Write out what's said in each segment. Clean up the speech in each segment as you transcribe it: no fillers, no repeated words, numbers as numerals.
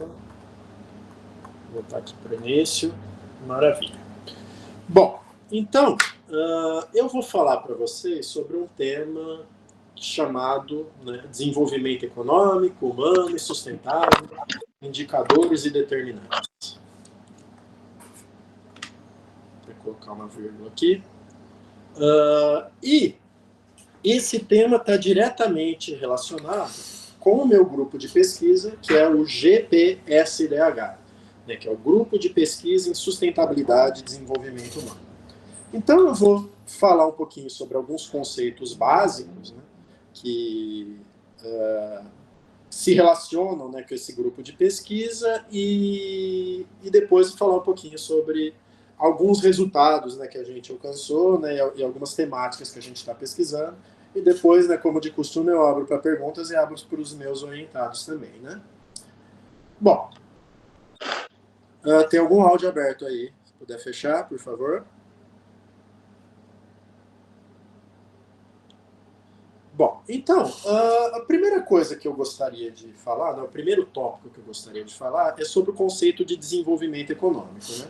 Opa. Vou botar aqui para o início. Maravilha. Bom, então, eu vou falar para vocês sobre um tema chamado, né, desenvolvimento econômico, humano e sustentável, indicadores e determinantes. Vou colocar uma vírgula aqui. E esse tema está diretamente relacionado com o meu grupo de pesquisa, que é o GPSDH, né, que é o Grupo de Pesquisa em Sustentabilidade e Desenvolvimento Humano. Então, eu vou falar um pouquinho sobre alguns conceitos básicos, né, que se relacionam, né, com esse grupo de pesquisa e depois falar um pouquinho sobre alguns resultados, né, que a gente alcançou, né, e algumas temáticas que a gente está pesquisando. E depois, né, como de costume, eu abro para perguntas e abro para os meus orientados também, né? Bom, tem algum áudio aberto aí? Se puder fechar, por favor. Bom, então, a primeira coisa que eu gostaria de falar, né, o primeiro tópico que eu gostaria de falar é sobre o conceito de desenvolvimento econômico, né?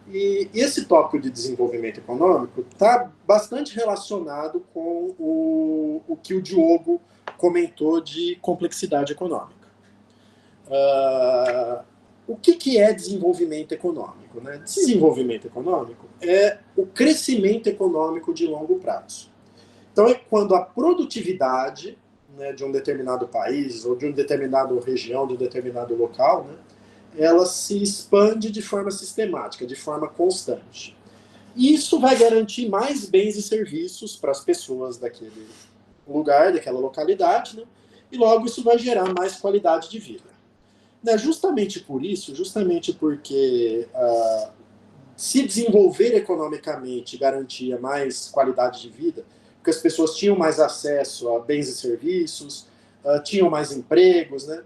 E esse tópico de desenvolvimento econômico está bastante relacionado com o que o Diogo comentou de complexidade econômica. O que é desenvolvimento econômico, né? Desenvolvimento econômico é o crescimento econômico de longo prazo. Então, é quando a produtividade, né, de um determinado país ou de uma determinada região, de um determinado local, né, ela se expande de forma sistemática, de forma constante. E isso vai garantir mais bens e serviços para as pessoas daquele lugar, daquela localidade, né? E logo isso vai gerar mais qualidade de vida. Né? Justamente por isso, justamente porque se desenvolver economicamente garantia mais qualidade de vida, porque as pessoas tinham mais acesso a bens e serviços, tinham mais empregos, né?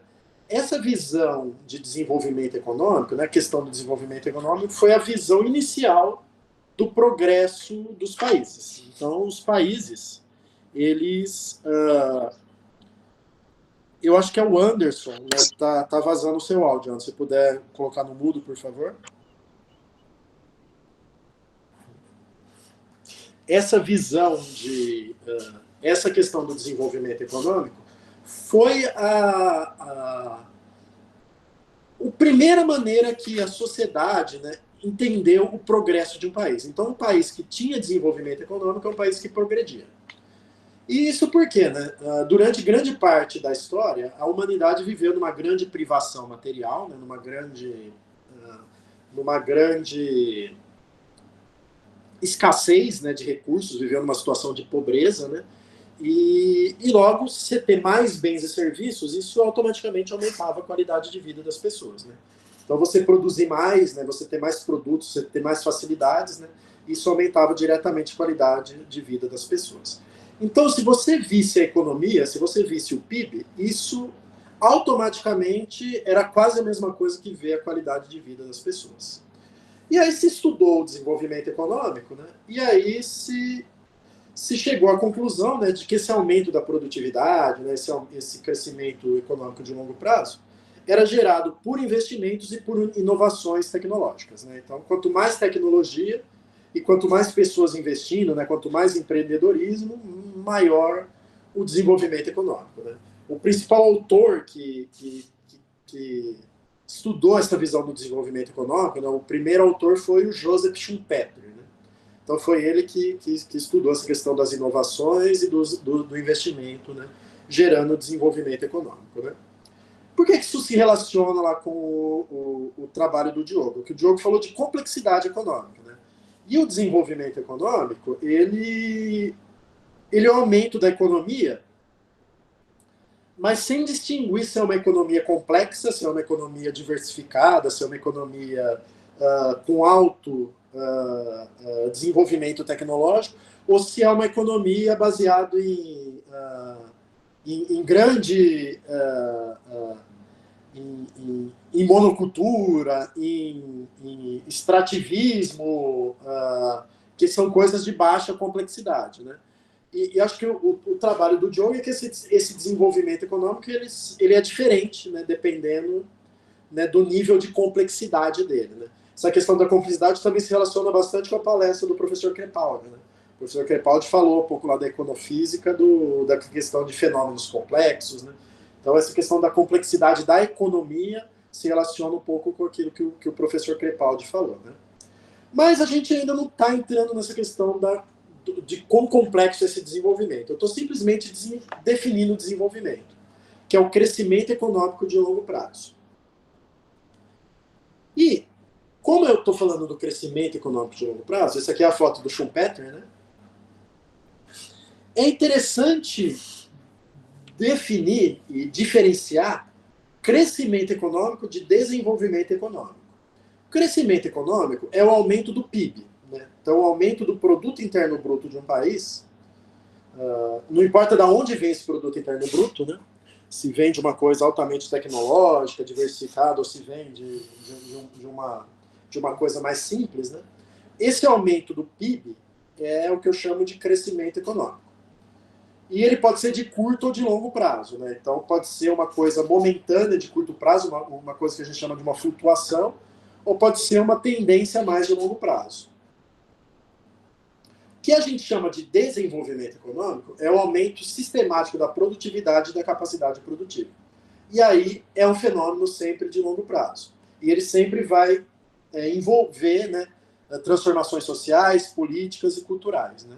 Essa visão de desenvolvimento econômico, né, a questão do desenvolvimento econômico, foi a visão inicial do progresso dos países. Então, os países, eles... eu acho que é o Anderson, né, tá vazando o seu áudio. Se você puder colocar no mudo, por favor. Essa visão de... essa questão do desenvolvimento econômico foi a primeira maneira que a sociedade, né, entendeu o progresso de um país. Então, um país que tinha desenvolvimento econômico é um país que progredia. E isso por quê, né? Durante grande parte da história, a humanidade viveu numa grande privação material, né, numa grande escassez, né, de recursos, viveu numa situação de pobreza, né? E logo, se você ter mais bens e serviços, isso automaticamente aumentava a qualidade de vida das pessoas, né? Então, você produzir mais, né, você ter mais produtos, você ter mais facilidades, né, isso aumentava diretamente a qualidade de vida das pessoas. Então, se você visse a economia, se você visse o PIB, isso automaticamente era quase a mesma coisa que ver a qualidade de vida das pessoas. E aí se estudou o desenvolvimento econômico, né, e aí se chegou à conclusão, né, de que esse aumento da produtividade, né, esse crescimento econômico de longo prazo, era gerado por investimentos e por inovações tecnológicas, né? Então, quanto mais tecnologia e quanto mais pessoas investindo, né, quanto mais empreendedorismo, maior o desenvolvimento econômico, né? O principal autor que estudou essa visão do desenvolvimento econômico, né, o primeiro autor foi o Joseph Schumpeter, né? Então, foi ele que estudou essa questão das inovações e do investimento, né, gerando desenvolvimento econômico, né? Por que isso se relaciona lá com o trabalho do Diogo? Porque o Diogo falou de complexidade econômica, né? E o desenvolvimento econômico, ele é um aumento da economia, mas sem distinguir se é uma economia complexa, se é uma economia diversificada, se é uma economia com alto desenvolvimento tecnológico, ou se é uma economia baseada em grande... em monocultura, em extrativismo, que são coisas de baixa complexidade, né? E acho que o trabalho do Diogo é que esse desenvolvimento econômico ele é diferente, né, dependendo né, do nível de complexidade dele. Né? Essa questão da complexidade também se relaciona bastante com a palestra do professor Crepaldi. Né? O professor Crepaldi falou um pouco lá da econofísica, da questão de fenômenos complexos. Né? Então, essa questão da complexidade da economia se relaciona um pouco com aquilo que o professor Crepaldi falou. Né? Mas a gente ainda não está entrando nessa questão de quão complexo é esse desenvolvimento. Eu estou simplesmente definindo o desenvolvimento, que é o crescimento econômico de longo prazo. E, como eu estou falando do crescimento econômico de longo prazo, essa aqui é a foto do Schumpeter, né? É interessante definir e diferenciar crescimento econômico de desenvolvimento econômico. Crescimento econômico é o aumento do PIB. Né? Então, o aumento do produto interno bruto de um país, não importa de onde vem esse produto interno bruto, né? Se vem de uma coisa altamente tecnológica, diversificada, ou se vem de uma coisa mais simples, né? Esse aumento do PIB é o que eu chamo de crescimento econômico. E ele pode ser de curto ou de longo prazo. Né? Então, pode ser uma coisa momentânea de curto prazo, uma coisa que a gente chama de uma flutuação, ou pode ser uma tendência mais de longo prazo. O que a gente chama de desenvolvimento econômico é o aumento sistemático da produtividade e da capacidade produtiva. E aí é um fenômeno sempre de longo prazo. E ele sempre vai envolver, né, transformações sociais, políticas e culturais. Né?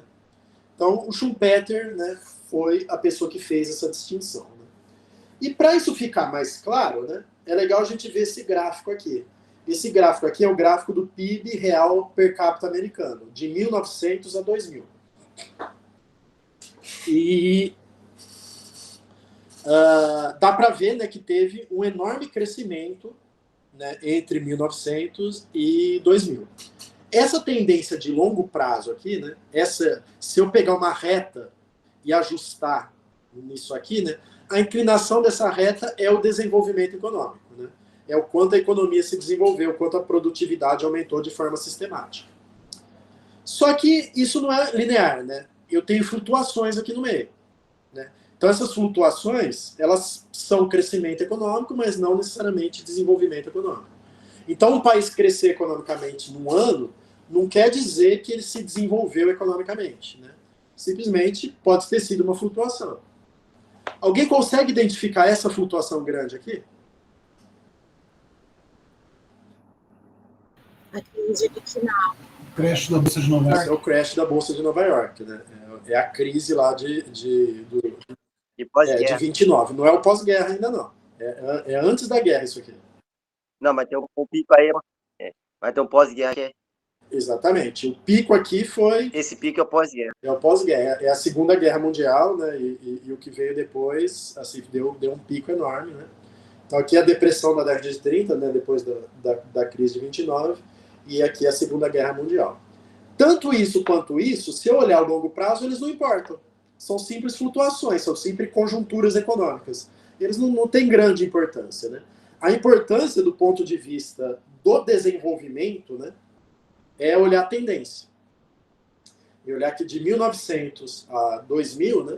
Então, o Schumpeter, né, foi a pessoa que fez essa distinção. Né? E para isso ficar mais claro, né, é legal a gente ver esse gráfico aqui. Esse gráfico aqui é o gráfico do PIB real per capita americano, de 1900 a 2000. E dá para ver, né, que teve um enorme crescimento, né, entre 1900 e 2000. Essa tendência de longo prazo aqui, né, se eu pegar uma reta e ajustar nisso aqui, né, a inclinação dessa reta é o desenvolvimento econômico. Né? É o quanto a economia se desenvolveu, o quanto a produtividade aumentou de forma sistemática. Só que isso não é linear, né? Eu tenho flutuações aqui no meio. Né? Então, essas flutuações, elas são crescimento econômico, mas não necessariamente desenvolvimento econômico. Então, um país crescer economicamente num ano não quer dizer que ele se desenvolveu economicamente. Né? Simplesmente pode ter sido uma flutuação. Alguém consegue identificar essa flutuação grande aqui? Acredito que não. O crash da Bolsa de Nova York. Esse é o crash da Bolsa de Nova York. Né? É a crise lá de 29. Não é o pós-guerra ainda, não. É antes da guerra isso aqui. Não, mas tem um pico aí. Vai ter um pós-guerra que é. Exatamente. O pico aqui foi... Esse pico é o pós-guerra. É o pós-guerra. É a Segunda Guerra Mundial, né? E o que veio depois, assim, deu um pico enorme, né? Então aqui é a depressão da década de 30, né? Depois da crise de 29, e aqui é a Segunda Guerra Mundial. Tanto isso quanto isso, se eu olhar a longo prazo, eles não importam. São simples flutuações, são simples conjunturas econômicas. Eles não têm grande importância, né? A importância do ponto de vista do desenvolvimento, né, é olhar a tendência. E olhar que de 1900 a 2000, né,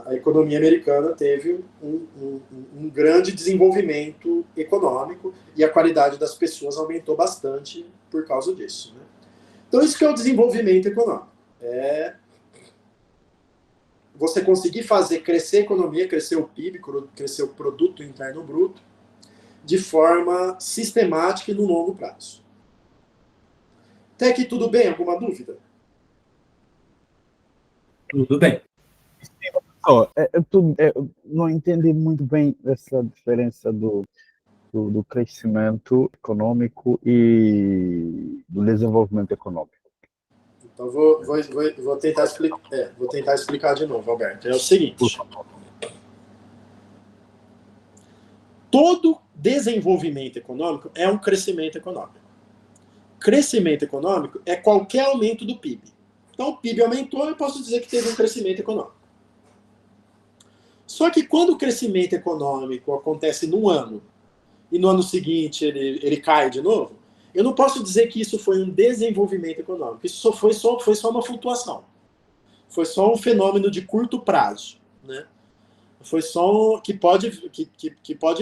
a economia americana teve um grande desenvolvimento econômico e a qualidade das pessoas aumentou bastante por causa disso. Né? Então, isso que é o desenvolvimento econômico. É você conseguir fazer crescer a economia, crescer o PIB, crescer o produto interno bruto, de forma sistemática e no longo prazo. Até aqui tudo bem? Alguma dúvida? Tudo bem. Eu não entendi muito bem essa diferença do crescimento econômico e do desenvolvimento econômico. Então, vou tentar explicar de novo, Alberto. É o seguinte. Todo desenvolvimento econômico é um crescimento econômico. Crescimento econômico é qualquer aumento do PIB. Então, o PIB aumentou, eu posso dizer que teve um crescimento econômico. Só que quando o crescimento econômico acontece num ano, e no ano seguinte ele cai de novo, eu não posso dizer que isso foi um desenvolvimento econômico. Isso foi só uma flutuação. Foi só um fenômeno de curto prazo. Né? foi só que pode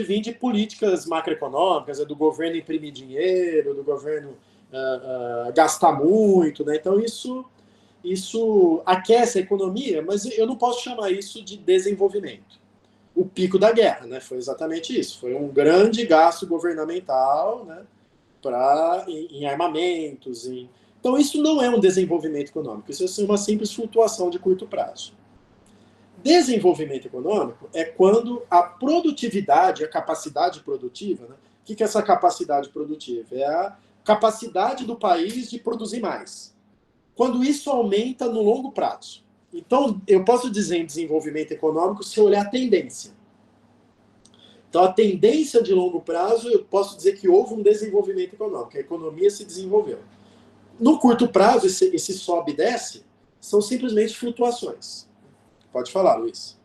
vir de políticas macroeconômicas, do governo imprimir dinheiro, do governo gastar muito, né? Então isso aquece a economia, mas eu não posso chamar isso de desenvolvimento. O pico da guerra, né? Foi exatamente isso. Foi um grande gasto governamental, né? Em armamentos. Então, isso não é um desenvolvimento econômico. Isso é uma simples flutuação de curto prazo. Desenvolvimento econômico é quando a produtividade, a capacidade produtiva, né? O que é essa capacidade produtiva? É a capacidade do país de produzir mais. Quando isso aumenta no longo prazo. Então, eu posso dizer em desenvolvimento econômico se eu olhar a tendência. Então, a tendência de longo prazo, eu posso dizer que houve um desenvolvimento econômico, a economia se desenvolveu. No curto prazo, esse sobe e desce são simplesmente flutuações. Pode falar, Luiz.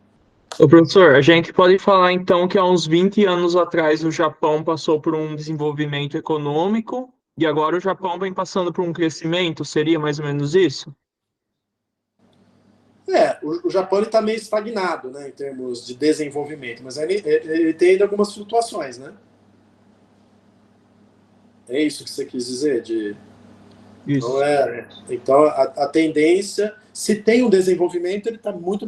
Ô, professor, a gente pode falar então que há uns 20 anos atrás o Japão passou por um desenvolvimento econômico e agora o Japão vem passando por um crescimento, seria mais ou menos isso? O Japão está meio estagnado, né, em termos de desenvolvimento, mas ele tem ainda algumas flutuações, né? É isso que você quis dizer? Isso. Então, a tendência, se tem um desenvolvimento, ele está muito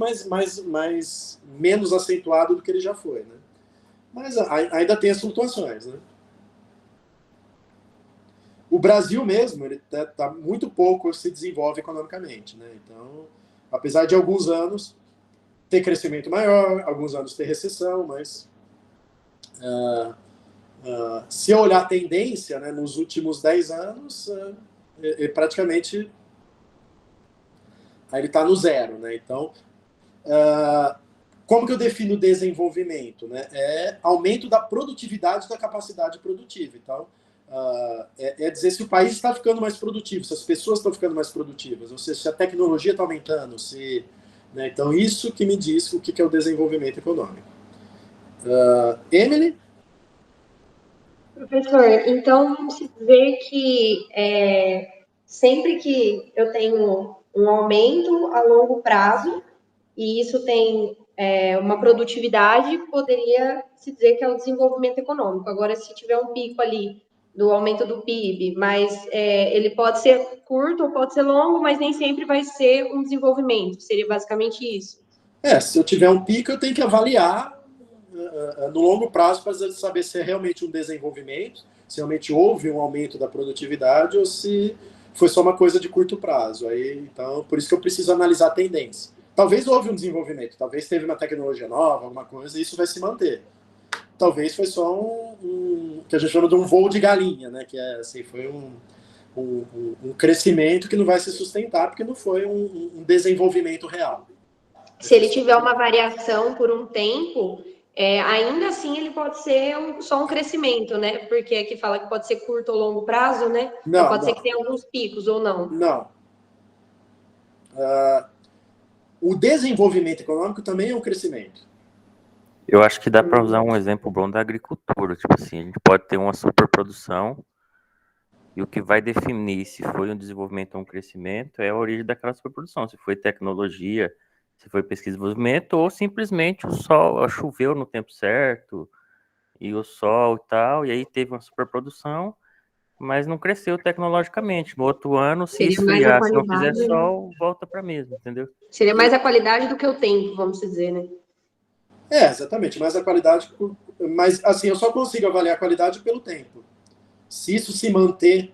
menos acentuado do que ele já foi, né? Mas ainda tem as flutuações, né? O Brasil mesmo, ele tá muito pouco se desenvolve economicamente, né? Então, apesar de alguns anos ter crescimento maior, alguns anos ter recessão, mas se eu olhar a tendência, né, nos últimos 10 anos, praticamente ele está no zero, né? Então, como que eu defino desenvolvimento, né? É aumento da produtividade da capacidade produtiva. Então, é dizer se o país está ficando mais produtivo, se as pessoas estão ficando mais produtivas, ou seja, se a tecnologia está aumentando, né? Então, isso que me diz o que é o desenvolvimento econômico. Emily? Professor, então vamos dizer que sempre que eu tenho um aumento a longo prazo, e isso tem uma produtividade, poderia se dizer que é o desenvolvimento econômico. Agora, se tiver um pico ali do aumento do PIB, mas ele pode ser curto ou pode ser longo, mas nem sempre vai ser um desenvolvimento. Seria basicamente isso. Se eu tiver um pico, eu tenho que avaliar no longo prazo para saber se é realmente um desenvolvimento, se realmente houve um aumento da produtividade ou se foi só uma coisa de curto prazo. Então, por isso que eu preciso analisar a tendência. Talvez houve um desenvolvimento, talvez teve uma tecnologia nova, alguma coisa, e isso vai se manter. Talvez foi só que a gente chama de um voo de galinha, né? Que assim, foi um crescimento que não vai se sustentar porque não foi um desenvolvimento real. Se ele tiver uma variação por um tempo, ainda assim ele pode ser só um crescimento, né? Porque aqui fala que pode ser curto ou longo prazo, né? Não, pode ser que tenha alguns picos ou não. Não. O desenvolvimento econômico também é um crescimento. Eu acho que dá para usar um exemplo bom da agricultura. Tipo assim, a gente pode ter uma superprodução e o que vai definir se foi um desenvolvimento ou um crescimento é a origem daquela superprodução. Se foi tecnologia, se foi pesquisa e desenvolvimento, ou simplesmente o sol choveu no tempo certo e o sol e tal, e aí teve uma superprodução, mas não cresceu tecnologicamente. No outro ano, se esfriar, se não fizer sol, volta para mesmo, entendeu? Seria mais a qualidade do que o tempo, vamos dizer, né? Exatamente, mas a qualidade. Mas assim, eu só consigo avaliar a qualidade pelo tempo. Se isso se manter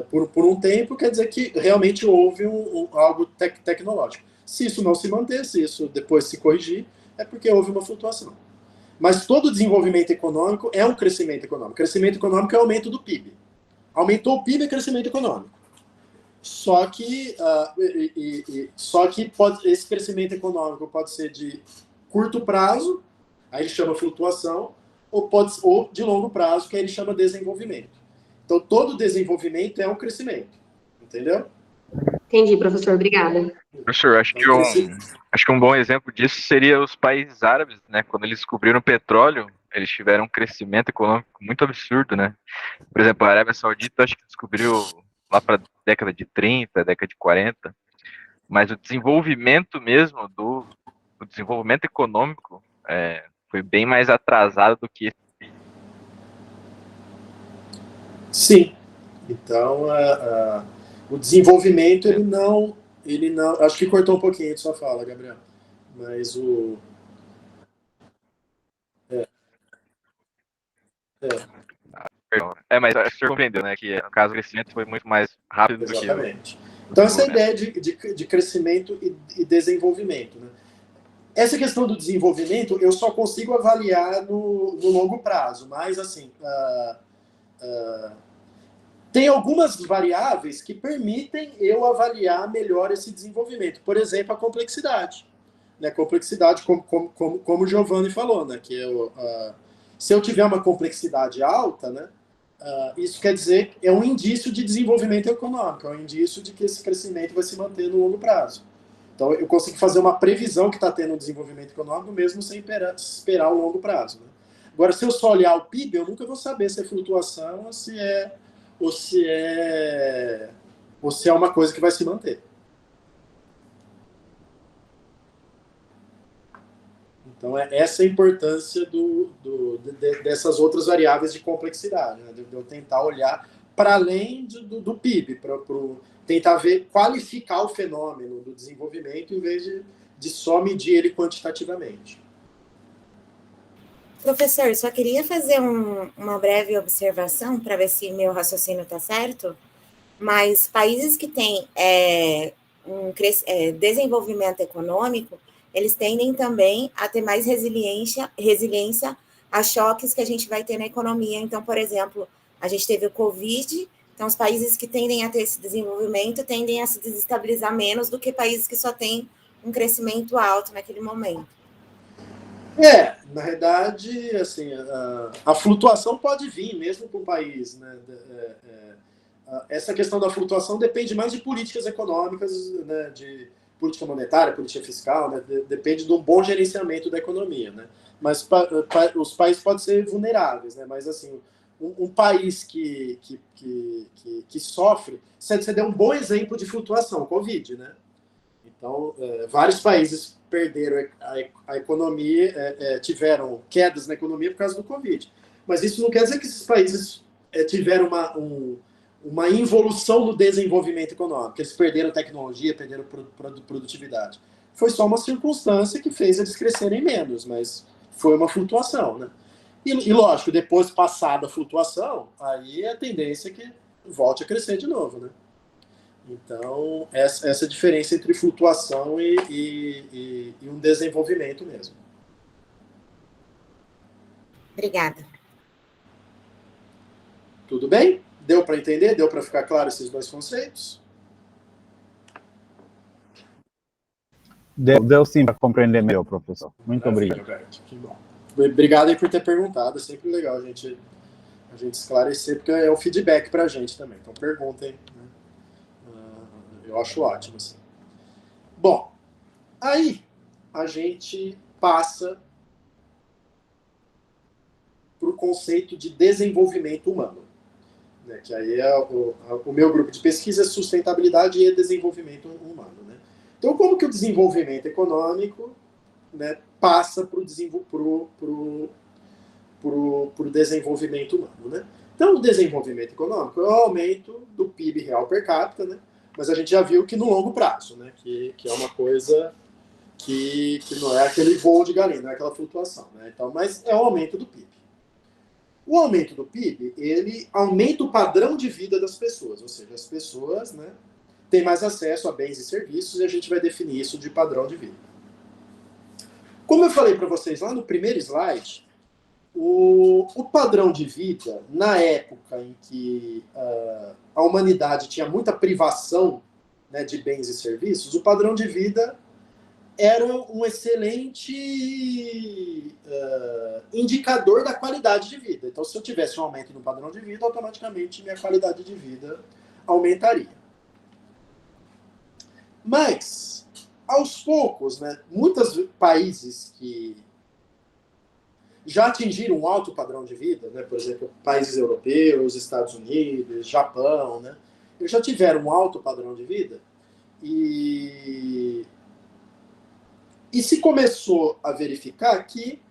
por um tempo, quer dizer que realmente houve algo tecnológico. Se isso não se manter, se isso depois se corrigir, é porque houve uma flutuação. Mas todo desenvolvimento econômico é um crescimento econômico. Crescimento econômico é aumento do PIB. Aumentou o PIB é crescimento econômico. Só que esse crescimento econômico pode ser de curto prazo, aí ele chama flutuação, ou de longo prazo, que aí ele chama desenvolvimento. Então, todo desenvolvimento é um crescimento. Entendeu? Entendi, professor. Obrigada. Professor, acho que um bom exemplo disso seria os países árabes, né? Quando eles descobriram o petróleo, eles tiveram um crescimento econômico muito absurdo, né? Por exemplo, a Arábia Saudita, acho que descobriu lá para a década de 30, década de 40, mas o desenvolvimento mesmo o desenvolvimento econômico foi bem mais atrasado do que... Sim. Então, o desenvolvimento, ele não... Acho que cortou um pouquinho de sua fala, Gabriel. Mas o... Mas acho que o senhor compreendeu, né? Que no caso o crescimento foi muito mais rápido do que Exatamente. Então, essa ideia de crescimento e desenvolvimento, né? Essa questão do desenvolvimento eu só consigo avaliar no longo prazo, mas assim, tem algumas variáveis que permitem eu avaliar melhor esse desenvolvimento. Por exemplo, a complexidade. Né? Complexidade, como o Giovanni falou, né? Que se eu tiver uma complexidade alta, né? Isso quer dizer que é um indício de desenvolvimento econômico, é um indício de que esse crescimento vai se manter no longo prazo. Então, eu consigo fazer uma previsão que está tendo um desenvolvimento econômico mesmo sem esperar o longo prazo. Né? Agora, se eu só olhar o PIB, eu nunca vou saber se é flutuação ou se é uma coisa que vai se manter. Então, essa é a importância dessas outras variáveis de complexidade, né? De eu tentar olhar para além do PIB, para tentar qualificar o fenômeno do desenvolvimento em vez de só medir ele quantitativamente. Professor, só queria fazer uma breve observação para ver se meu raciocínio está certo, mas países que têm desenvolvimento econômico, eles tendem também a ter mais resiliência a choques que a gente vai ter na economia. Então, por exemplo, a gente teve o Covid, então os países que tendem a ter esse desenvolvimento tendem a se desestabilizar menos do que países que só têm um crescimento alto naquele momento. Na realidade, assim, a flutuação pode vir mesmo para o país, né? Essa questão da flutuação depende mais de políticas econômicas, né? De política monetária, política fiscal, né? Depende de um bom gerenciamento da economia, né? Mas os países podem ser vulneráveis, né? Mas assim, um país que sofre, você deu um bom exemplo de flutuação, Covid, né? Então, vários países perderam a economia, tiveram quedas na economia por causa do Covid. Mas isso não quer dizer que esses países tiveram uma involução no desenvolvimento econômico. Eles perderam tecnologia, perderam produtividade. Foi só uma circunstância que fez eles crescerem menos, mas foi uma flutuação, né? E lógico, depois passada a flutuação, aí a tendência é que volte a crescer de novo, né? Então, essa diferença entre flutuação e um desenvolvimento mesmo. Obrigada. Tudo bem? Deu para entender? Deu para ficar claro esses dois conceitos? Deu sim para compreender melhor, professor. Muito obrigado. Roberto. Que bom. Obrigado aí por ter perguntado. É sempre legal a gente esclarecer, porque é um feedback para a gente também. Então, perguntem. Né? Eu acho ótimo. Assim. Bom, aí a gente passa para o conceito de desenvolvimento humano. Né? Que aí o meu grupo de pesquisa é sustentabilidade e desenvolvimento humano. Né? Então, como que o desenvolvimento econômico, né, passa para o desenvolvimento humano? Né? Então, o desenvolvimento econômico é o aumento do PIB real per capita, né? Mas a gente já viu que no longo prazo, né? Que é uma coisa que não é aquele voo de galinha, não é aquela flutuação. Né? Então, mas é o aumento do PIB. O aumento do PIB, ele aumenta o padrão de vida das pessoas, ou seja, as pessoas, né, têm mais acesso a bens e serviços e a gente vai definir isso de padrão de vida. Como eu falei para vocês lá no primeiro slide, o padrão de vida, na época em que a humanidade tinha muita privação, né, de bens e serviços, o padrão de vida era um excelente indicador da qualidade de vida. Então, se eu tivesse um aumento no padrão de vida, automaticamente minha qualidade de vida aumentaria. Mas, aos poucos, né, muitos países que já atingiram um alto padrão de vida, né, por exemplo, países europeus, Estados Unidos, Japão, né, eles já tiveram um alto padrão de vida e E se começou a verificar que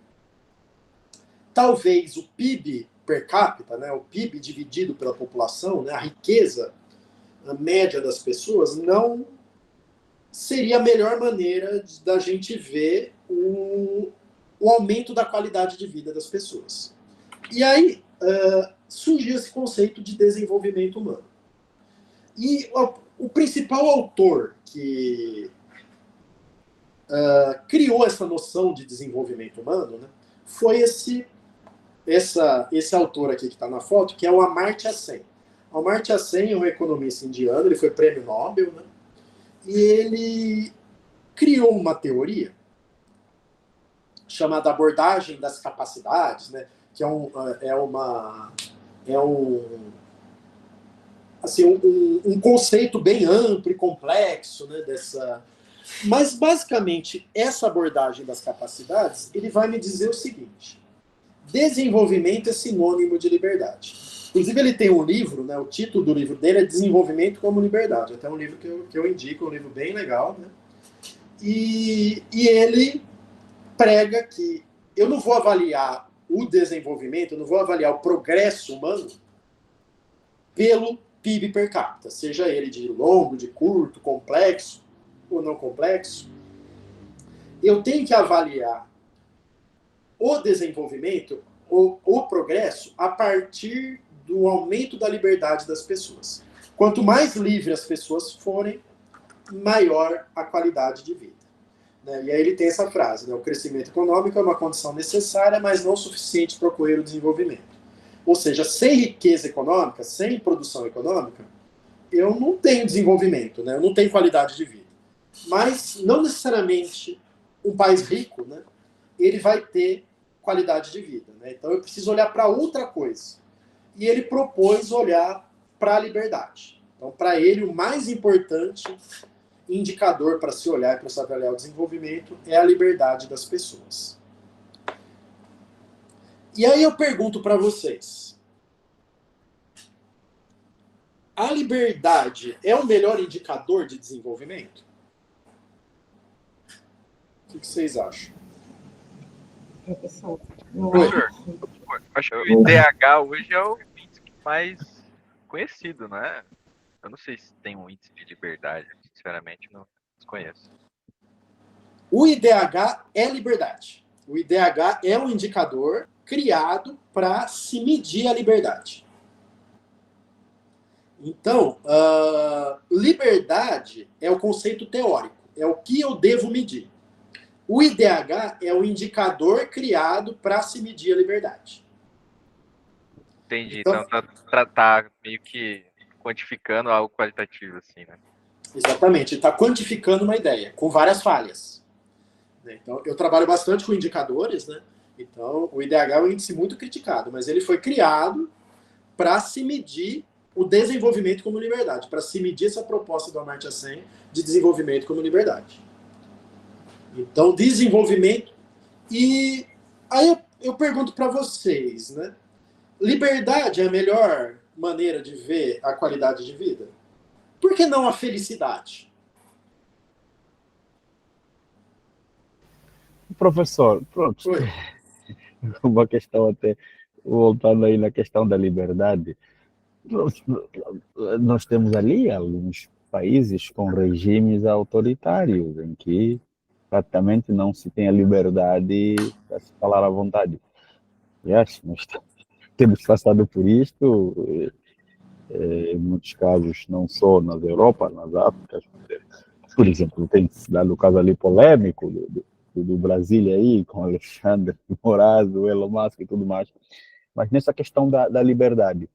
talvez o PIB per capita, né, o PIB dividido pela população, né, a riqueza a média das pessoas, não seria a melhor maneira da gente ver o aumento da qualidade de vida das pessoas. E aí surgiu esse conceito de desenvolvimento humano. E o principal autor que criou essa noção de desenvolvimento humano, né, foi esse autor aqui que está na foto, que é o Amartya Sen. O Amartya Sen é um economista indiano, ele foi prêmio Nobel, né, e ele criou uma teoria chamada abordagem das capacidades, né, que é um conceito bem amplo e complexo, né, mas basicamente essa abordagem das capacidades, ele vai me dizer o seguinte: desenvolvimento é sinônimo de liberdade. Inclusive ele tem um livro, né, o título do livro dele é Desenvolvimento como Liberdade, até um livro que eu indico, um livro bem legal, né? E ele prega que eu não vou avaliar o desenvolvimento, eu não vou avaliar o progresso humano pelo PIB per capita, seja ele de longo, de curto, complexo ou não complexo. Eu tenho que avaliar o desenvolvimento, o progresso, a partir do aumento da liberdade das pessoas. Quanto mais livre as pessoas forem, maior a qualidade de vida. Né? E aí ele tem essa frase, né? O crescimento econômico é uma condição necessária, mas não suficiente para ocorrer o desenvolvimento. Ou seja, sem riqueza econômica, sem produção econômica, eu não tenho desenvolvimento, né? Eu não tenho qualidade de vida. Mas não necessariamente um país rico, né, ele vai ter qualidade de vida. Né? Então eu preciso olhar para outra coisa. E ele propôs olhar para a liberdade. Então, para ele, o mais importante indicador para se olhar e para se avaliar o desenvolvimento é a liberdade das pessoas. E aí eu pergunto para vocês: a liberdade é o melhor indicador de desenvolvimento? O que vocês acham? Professor, acho que o IDH hoje é o índice mais conhecido, né? Eu não sei se tem um índice de liberdade, sinceramente não desconheço. O IDH é liberdade. O IDH é um indicador criado para se medir a liberdade. Então, liberdade é o conceito teórico, é o que eu devo medir. O IDH é o indicador criado para se medir a liberdade. Entendi. Então tá meio que quantificando algo qualitativo, assim, né? Exatamente. Ele está quantificando uma ideia, com várias falhas. Então, eu trabalho bastante com indicadores, né? Então, o IDH é um índice muito criticado, mas ele foi criado para se medir o desenvolvimento como liberdade, para se medir essa proposta do Amartya Sen de desenvolvimento como liberdade. Então, desenvolvimento. E aí eu pergunto para vocês, né? Liberdade é a melhor maneira de ver a qualidade de vida? Por que não a felicidade? Professor, pronto. Oi. Uma questão até, voltando aí na questão da liberdade, nós temos ali alguns países com regimes autoritários, em que praticamente não se tem a liberdade para se falar à vontade. Yes, nós temos passado por isto, em muitos casos, não só nas Europa, nas Áfricas. Por exemplo, tem se dado o caso ali polêmico do Brasília aí, com Alexandre de Moraes, o Elon Musk e tudo mais. Mas nessa questão da liberdade,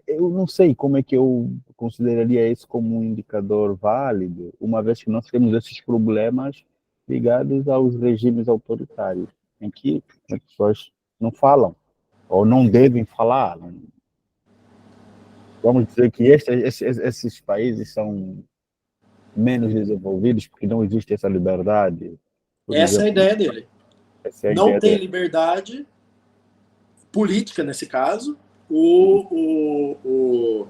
eu não sei como é que eu consideraria isso como um indicador válido, uma vez que nós temos esses problemas ligados aos regimes autoritários, em que as pessoas não falam, ou não devem falar. Vamos dizer que esses países são menos desenvolvidos porque não existe essa liberdade. Essa é a ideia dele. Não tem liberdade política, nesse caso, o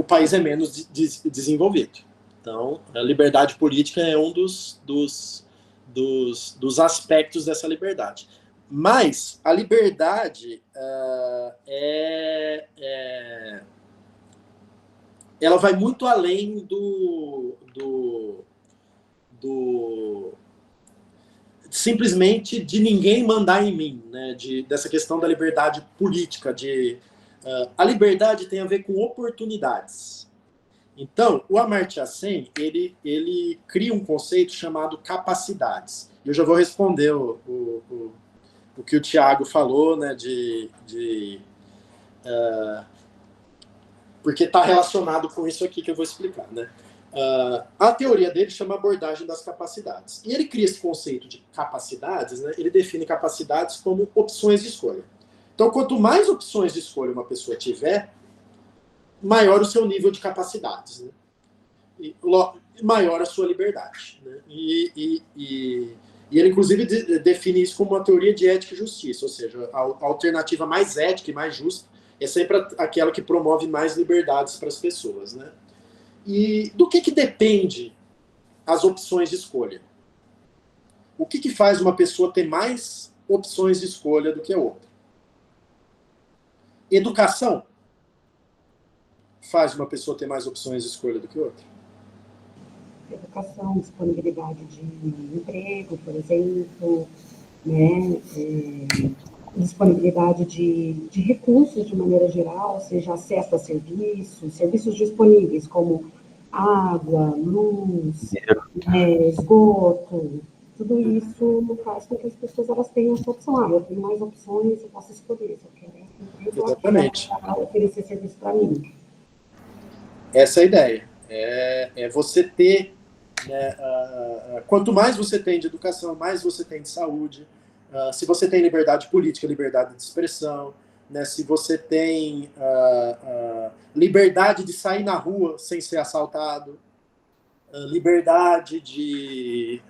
país é menos desenvolvido. Então, a liberdade política é um dos aspectos dessa liberdade. Mas a liberdade ela vai muito além simplesmente de ninguém mandar em mim, né? Dessa questão da liberdade política. A liberdade tem a ver com oportunidades. Então, o Amartya Sen, ele cria um conceito chamado capacidades. E eu já vou responder o que o Tiago falou, né, porque está relacionado com isso aqui que eu vou explicar, né? A teoria dele chama abordagem das capacidades. E ele cria esse conceito de capacidades, né? Ele define capacidades como opções de escolha. Então, quanto mais opções de escolha uma pessoa tiver, maior o seu nível de capacidades, né? E maior a sua liberdade, né? E ele, inclusive, define isso como uma teoria de ética e justiça, ou seja, a alternativa mais ética e mais justa é sempre aquela que promove mais liberdades para as pessoas, né? E do que depende as opções de escolha? O que faz uma pessoa ter mais opções de escolha do que a outra? Educação faz uma pessoa ter mais opções de escolha do que outra? Educação, disponibilidade de emprego, por exemplo, né? Disponibilidade de recursos de maneira geral, ou seja, acesso a serviços disponíveis, como água, luz, esgoto, tudo isso faz com que as pessoas elas tenham essa opção. Eu tenho mais opções, eu posso escolher se eu quero Exatamente. Oferecer serviço para mim. Essa é a ideia. É você ter, né, quanto mais você tem de educação, mais você tem de saúde. Se você tem liberdade política, liberdade de expressão, né, se você tem liberdade de sair na rua sem ser assaltado, liberdade de...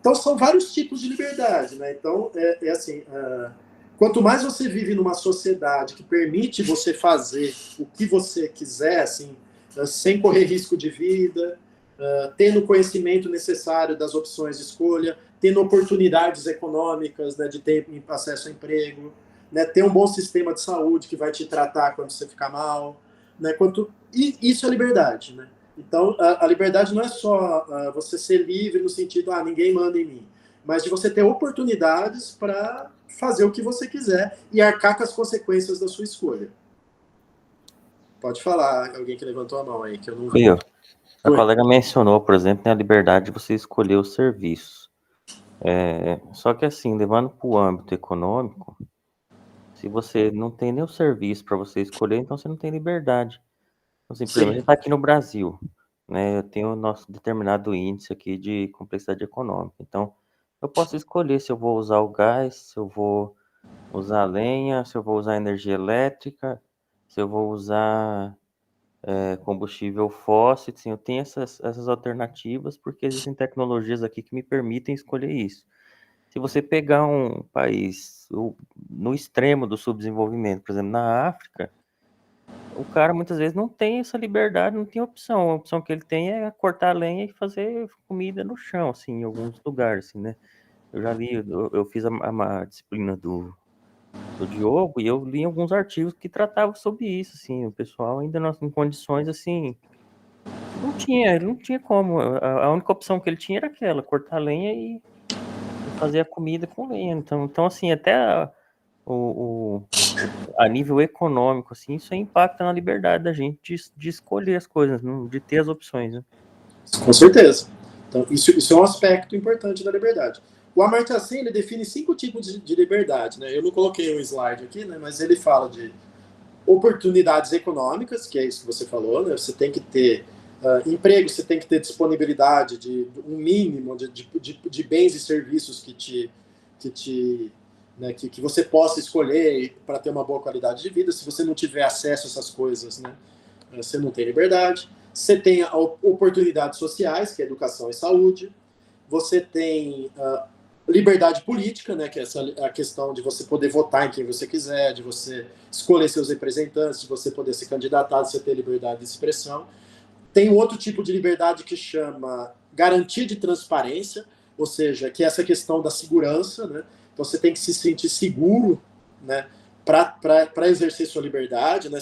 Então, são vários tipos de liberdade, né? Então, assim, quanto mais você vive numa sociedade que permite você fazer o que você quiser, assim, sem correr risco de vida, tendo o conhecimento necessário das opções de escolha, tendo oportunidades econômicas, né, de ter acesso a emprego, né, ter um bom sistema de saúde que vai te tratar quando você ficar mal, né, e isso é liberdade, né? Então, a liberdade não é só você ser livre no sentido, ninguém manda em mim, mas de você ter oportunidades para fazer o que você quiser e arcar com as consequências da sua escolha. Pode falar, alguém que levantou a mão aí, que eu não vi. A colega mencionou, por exemplo, a liberdade de você escolher o serviço. Só que assim, levando para o âmbito econômico, se você não tem nem o serviço para você escolher, então você não tem liberdade. Então, assim, por exemplo, a gente está aqui no Brasil, né? Eu tenho o nosso determinado índice aqui de complexidade econômica. Então, eu posso escolher se eu vou usar o gás, se eu vou usar a lenha, se eu vou usar energia elétrica, se eu vou usar combustível fóssil. Assim, eu tenho essas alternativas porque existem tecnologias aqui que me permitem escolher isso. Se você pegar um país no extremo do subdesenvolvimento, por exemplo, na África, o cara muitas vezes não tem essa liberdade, não tem opção. A opção que ele tem é cortar a lenha e fazer comida no chão, assim, em alguns lugares, assim, né? Eu já li, eu fiz a disciplina do Diogo e eu li alguns artigos que tratavam sobre isso, assim, o pessoal ainda em condições, assim, ele não tinha como. A única opção que ele tinha era aquela, cortar a lenha e fazer a comida com lenha. Então assim, até a nível econômico, assim, isso impacta na liberdade da gente de escolher as coisas, de ter as opções, né? Com certeza. Então, isso é um aspecto importante da liberdade. O Amartya Sen, ele define 5 tipos de liberdade, né? Eu não coloquei um slide aqui, né? Mas ele fala de oportunidades econômicas, que é isso que você falou, né? Você tem que ter emprego, você tem que ter disponibilidade de um mínimo de bens e serviços que você possa escolher para ter uma boa qualidade de vida. Se você não tiver acesso a essas coisas, né, você não tem liberdade. Você tem oportunidades sociais, que é educação e saúde. Você tem liberdade política, né, que é a questão de você poder votar em quem você quiser, de você escolher seus representantes, de você poder se candidatar, de você ter liberdade de expressão. Tem um outro tipo de liberdade que chama garantia de transparência, ou seja, que é essa questão da segurança, né? Então você tem que se sentir seguro, né, para exercer sua liberdade, né?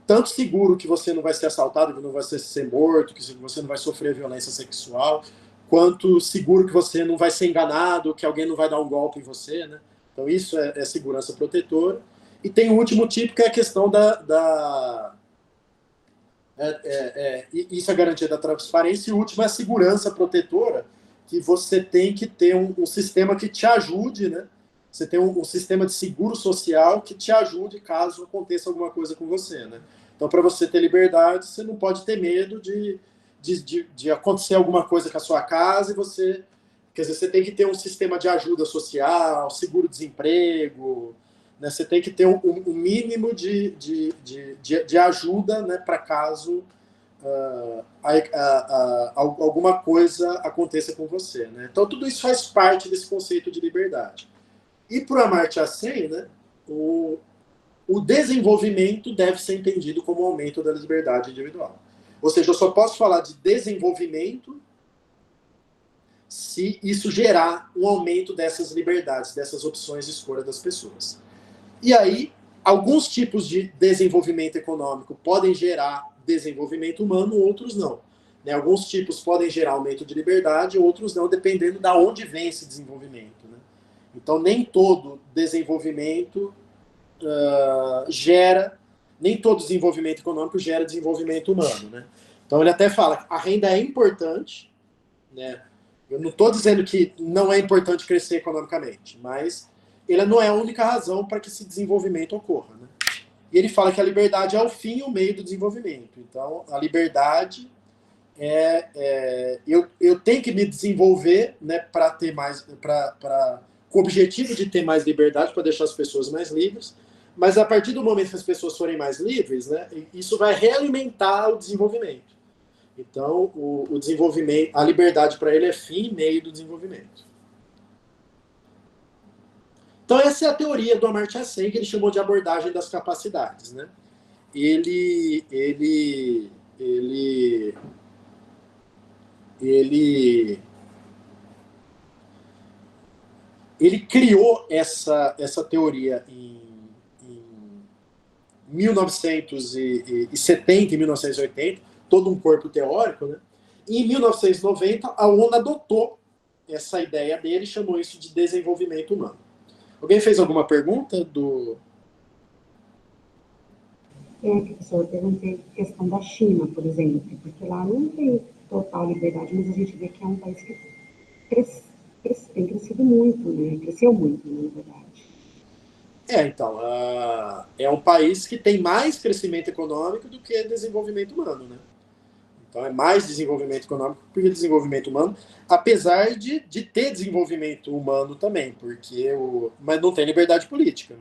Tanto seguro que você não vai ser assaltado, que não vai ser morto, que você não vai sofrer violência sexual, quanto seguro que você não vai ser enganado, que alguém não vai dar um golpe em você, né? Então isso é segurança protetora. E tem o último tipo, que é a questão isso é a garantia da transparência, e o último é a segurança protetora, que você tem que ter um sistema que te ajude, né? Você tem um sistema de seguro social que te ajude caso aconteça alguma coisa com você, né? Então, para você ter liberdade, você não pode ter medo de acontecer alguma coisa com a sua casa, e você... Quer dizer, você tem que ter um sistema de ajuda social, seguro-desemprego, né? Você tem que ter um mínimo de ajuda, né, para caso alguma coisa aconteça com você, né? Então, tudo isso faz parte desse conceito de liberdade. E para o Amartya Sen, né, o desenvolvimento deve ser entendido como aumento da liberdade individual. Ou seja, eu só posso falar de desenvolvimento se isso gerar um aumento dessas liberdades, dessas opções de escolha das pessoas. E aí, alguns tipos de desenvolvimento econômico podem gerar desenvolvimento humano, outros não. Né? Alguns tipos podem gerar aumento de liberdade, outros não, dependendo de onde vem esse desenvolvimento. Né? Então, nem todo desenvolvimento nem todo desenvolvimento econômico gera desenvolvimento humano. Né? Então, ele até fala que a renda é importante, né? Eu não estou dizendo que não é importante crescer economicamente, mas ela não é a única razão para que esse desenvolvimento ocorra. Né? E ele fala que a liberdade é o fim e o meio do desenvolvimento. Então, a liberdade eu tenho que me desenvolver, né, para ter mais, com o objetivo de ter mais liberdade, para deixar as pessoas mais livres, mas a partir do momento que as pessoas forem mais livres, né, isso vai realimentar o desenvolvimento. Então, o desenvolvimento, a liberdade para ele é fim e meio do desenvolvimento. Então, essa é a teoria do Amartya Sen, que ele chamou de abordagem das capacidades. Né? Ele criou essa teoria em 1970 e 1980, todo um corpo teórico, né? E em 1990, a ONU adotou essa ideia dele e chamou isso de desenvolvimento humano. Alguém fez alguma pergunta do... Professor, eu perguntei a questão da China, por exemplo, porque lá não tem total liberdade, mas a gente vê que é um país que tem crescido muito, né? Cresceu muito, na verdade. Então, é um país que tem mais crescimento econômico do que desenvolvimento humano, né? Então, é mais desenvolvimento econômico do que desenvolvimento humano, apesar de ter desenvolvimento humano também, mas não tem liberdade política,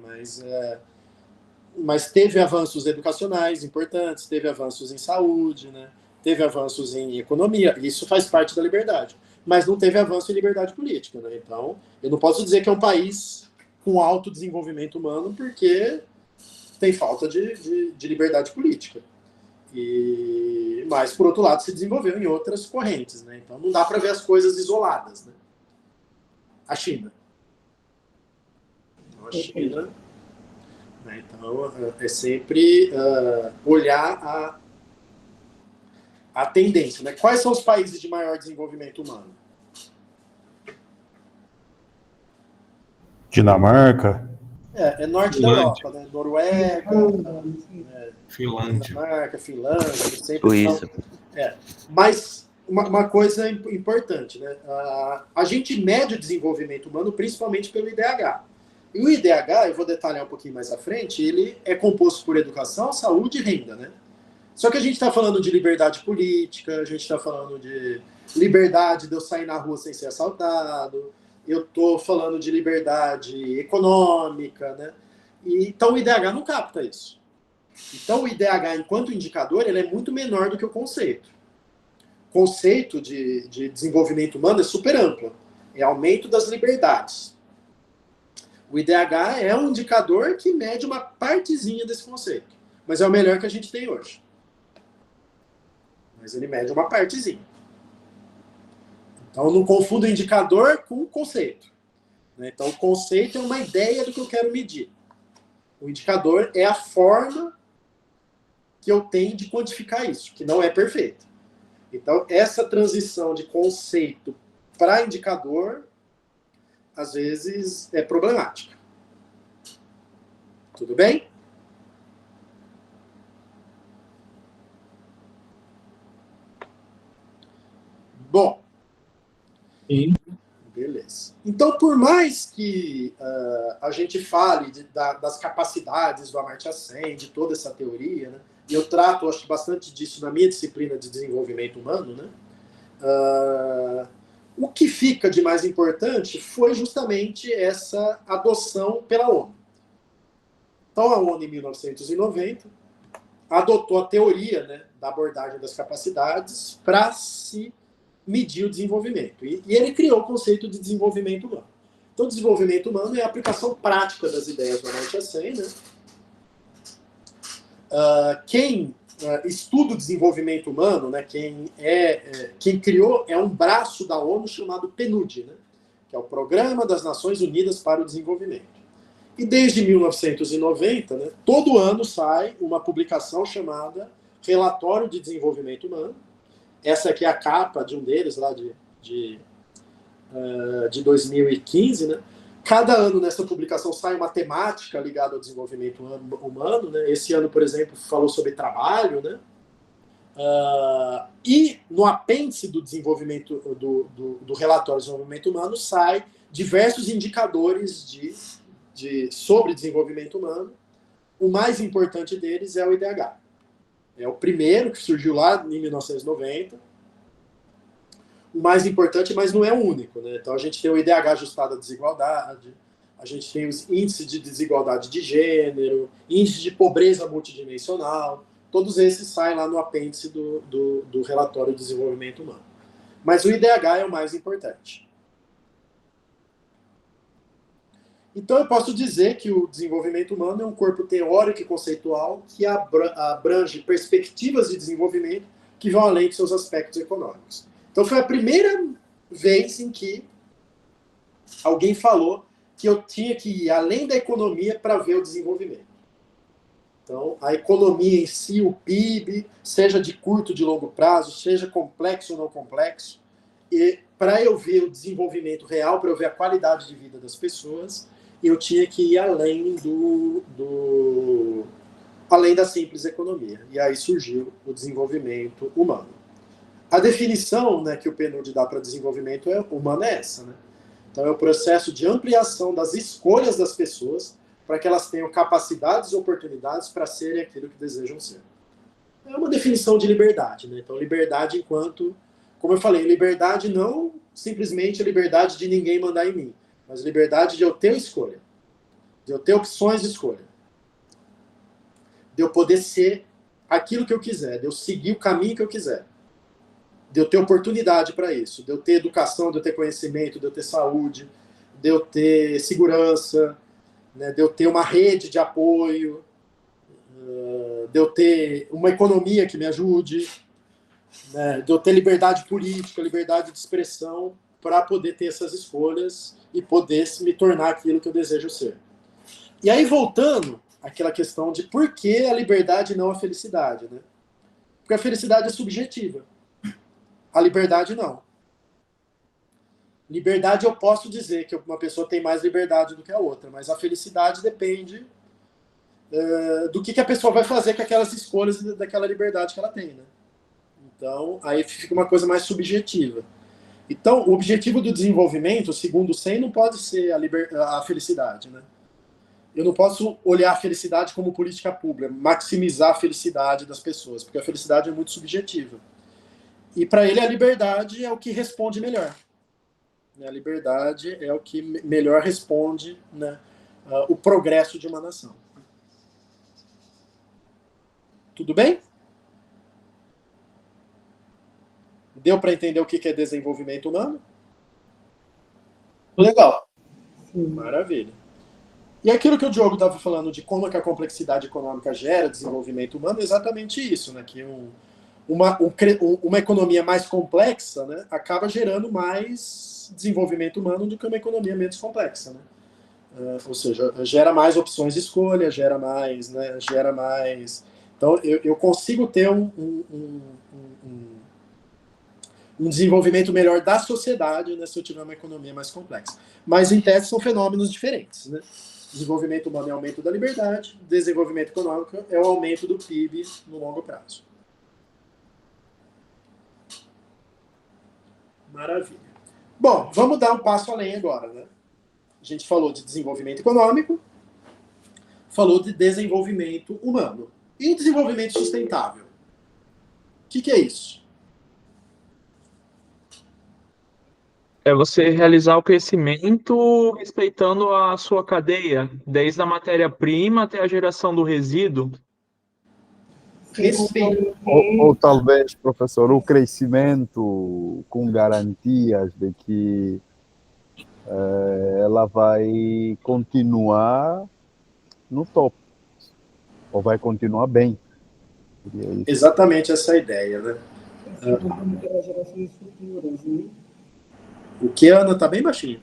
mas teve avanços educacionais importantes, teve avanços em saúde, né? Teve avanços em economia, isso faz parte da liberdade, mas não teve avanço em liberdade política, né? Então, eu não posso dizer que é um país com alto desenvolvimento humano porque tem falta de liberdade política. Mas, por outro lado, se desenvolveu em outras correntes, né? Então, não dá para ver as coisas isoladas, né? A China. Então, a China... Né? Então, é sempre olhar a tendência. Né? Quais são os países de maior desenvolvimento humano? Dinamarca. É norte da Europa, né? Noruega, Finlândia. Dinamarca, Finlândia, sempre Suíça. Mas uma coisa importante, né? A gente mede o desenvolvimento humano principalmente pelo IDH. E o IDH, eu vou detalhar um pouquinho mais à frente, ele é composto por educação, saúde e renda, né? Só que a gente está falando de liberdade política, a gente está falando de liberdade de eu sair na rua sem ser assaltado, eu estou falando de liberdade econômica, né? Então o IDH não capta isso. Então o IDH, enquanto indicador, ele é muito menor do que o conceito. O conceito de desenvolvimento humano é super amplo, é aumento das liberdades. O IDH é um indicador que mede uma partezinha desse conceito, mas é o melhor que a gente tem hoje. mas ele mede uma partezinha. Então, não confunda o indicador com o conceito. Então, o conceito é uma ideia do que eu quero medir. O indicador é a forma que eu tenho de quantificar isso, que não é perfeita. Então, essa transição de conceito para indicador, às vezes, é problemática. Tudo bem? Bom. Sim. Beleza. Então, por mais que a gente fale das capacidades do Amartya Sen, de toda essa teoria, né? E eu trato, acho, bastante disso na minha disciplina de desenvolvimento humano, né? O que fica de mais importante foi justamente essa adoção pela ONU. Então, a ONU, em 1990, adotou a teoria, né, da abordagem das capacidades para se medir o desenvolvimento. E ele criou o conceito de desenvolvimento humano. Então, desenvolvimento humano é a aplicação prática das ideias do Amartya Sen, né? Quem estuda o desenvolvimento humano, né, quem criou é um braço da ONU chamado PNUD, né, que é o Programa das Nações Unidas para o Desenvolvimento. E desde 1990, né, todo ano sai uma publicação chamada Relatório de Desenvolvimento Humano. Essa aqui é a capa de um deles, lá de 2015, né? Cada ano nessa publicação sai uma temática ligada ao desenvolvimento humano, né? Esse ano, por exemplo, falou sobre trabalho, né? E no apêndice do desenvolvimento do relatório de desenvolvimento humano sai diversos indicadores sobre desenvolvimento humano. O mais importante deles é o IDH. É o primeiro que surgiu lá em 1990. O mais importante, mas não é o único, né? Então a gente tem o IDH ajustado à desigualdade, a gente tem os índices de desigualdade de gênero, índice de pobreza multidimensional, todos esses saem lá no apêndice do relatório de desenvolvimento humano. Mas o IDH é o mais importante. Então eu posso dizer que o desenvolvimento humano é um corpo teórico e conceitual que abrange perspectivas de desenvolvimento que vão além de seus aspectos econômicos. Então foi a primeira vez em que alguém falou que eu tinha que ir além da economia para ver o desenvolvimento. Então, a economia em si, o PIB, seja de curto ou de longo prazo, seja complexo ou não complexo, e para eu ver o desenvolvimento real, para eu ver a qualidade de vida das pessoas, eu tinha que ir além além da simples economia. E aí surgiu o desenvolvimento humano. A definição, né, que o PNUD dá para desenvolvimento humano é essa, né? Então é o processo de ampliação das escolhas das pessoas para que elas tenham capacidades e oportunidades para serem aquilo que desejam ser. É uma definição de liberdade, né? Então liberdade enquanto, como eu falei, liberdade não simplesmente a liberdade de ninguém mandar em mim, mas liberdade de eu ter escolha, de eu ter opções de escolha, de eu poder ser aquilo que eu quiser, de eu seguir o caminho que eu quiser, de eu ter oportunidade para isso, de eu ter educação, de eu ter conhecimento, de eu ter saúde, de eu ter segurança, né, de eu ter uma rede de apoio, de eu ter uma economia que me ajude, né, de eu ter liberdade política, liberdade de expressão, para poder ter essas escolhas e poder me tornar aquilo que eu desejo ser. E aí, voltando àquela questão de por que a liberdade e não a felicidade, né? Porque a felicidade é subjetiva. A liberdade não. Liberdade eu posso dizer que uma pessoa tem mais liberdade do que a outra, mas a felicidade depende do que a pessoa vai fazer com aquelas escolhas e daquela liberdade que ela tem, né? Então, aí fica uma coisa mais subjetiva. Então, o objetivo do desenvolvimento, segundo o Sen, não pode ser a felicidade, né? Eu não posso olhar a felicidade como política pública, maximizar a felicidade das pessoas, porque a felicidade é muito subjetiva. E para ele a liberdade é o que responde melhor. A liberdade é o que melhor responde, né, o progresso de uma nação. Tudo bem? Deu para entender o que é desenvolvimento humano? Legal. Sim. Maravilha. E aquilo que o Diogo estava falando de como que a complexidade econômica gera desenvolvimento humano é exatamente isso, né? Que uma economia mais complexa, né, acaba gerando mais desenvolvimento humano do que uma economia menos complexa, né? Ou seja, gera mais opções de escolha, gera mais, né, gera mais... Então, eu consigo ter um desenvolvimento melhor da sociedade, né, se eu tiver uma economia mais complexa. Mas, em tese, são fenômenos diferentes, né? Desenvolvimento humano é aumento da liberdade, desenvolvimento econômico é o aumento do PIB no longo prazo. Maravilha. Bom, vamos dar um passo além agora, né? A gente falou de desenvolvimento econômico, falou de desenvolvimento humano. E desenvolvimento sustentável? O que é isso? É você realizar o crescimento respeitando a sua cadeia, desde a matéria-prima até a geração do resíduo. Respeito. Ou talvez, professor, o crescimento com garantias de que ela vai continuar no topo, ou vai continuar bem. Exatamente essa ideia, né? Sem comprometer as gerações futuras, né? O que, Ana? Está bem baixinho.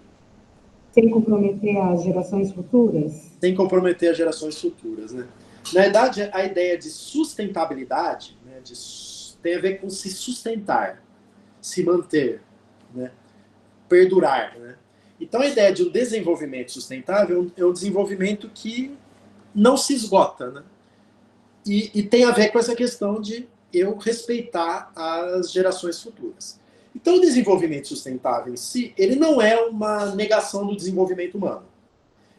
Sem comprometer as gerações futuras? Sem comprometer as gerações futuras, né? Na verdade, a ideia de sustentabilidade, né, tem a ver com se sustentar, se manter, né, perdurar, né? Então, a ideia de um desenvolvimento sustentável é um desenvolvimento que não se esgota, né? E tem a ver com essa questão de eu respeitar as gerações futuras. Então, o desenvolvimento sustentável em si, ele não é uma negação do desenvolvimento humano.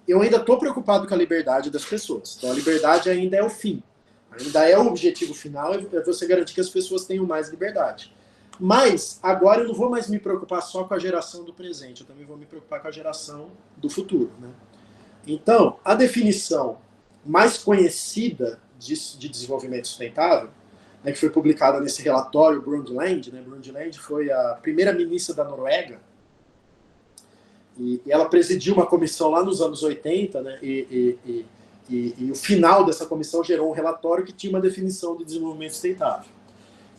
Eu ainda estou preocupado com a liberdade das pessoas. Então, a liberdade ainda é o fim. Ainda é o objetivo final, é você garantir que as pessoas tenham mais liberdade. Mas, agora eu não vou mais me preocupar só com a geração do presente, eu também vou me preocupar com a geração do futuro, né? Então, a definição mais conhecida de desenvolvimento sustentável, né, que foi publicada nesse relatório Brundtland, né? Brundtland foi a primeira-ministra da Noruega, e ela presidiu uma comissão lá nos anos 80, né? E o final dessa comissão gerou um relatório que tinha uma definição de desenvolvimento sustentável.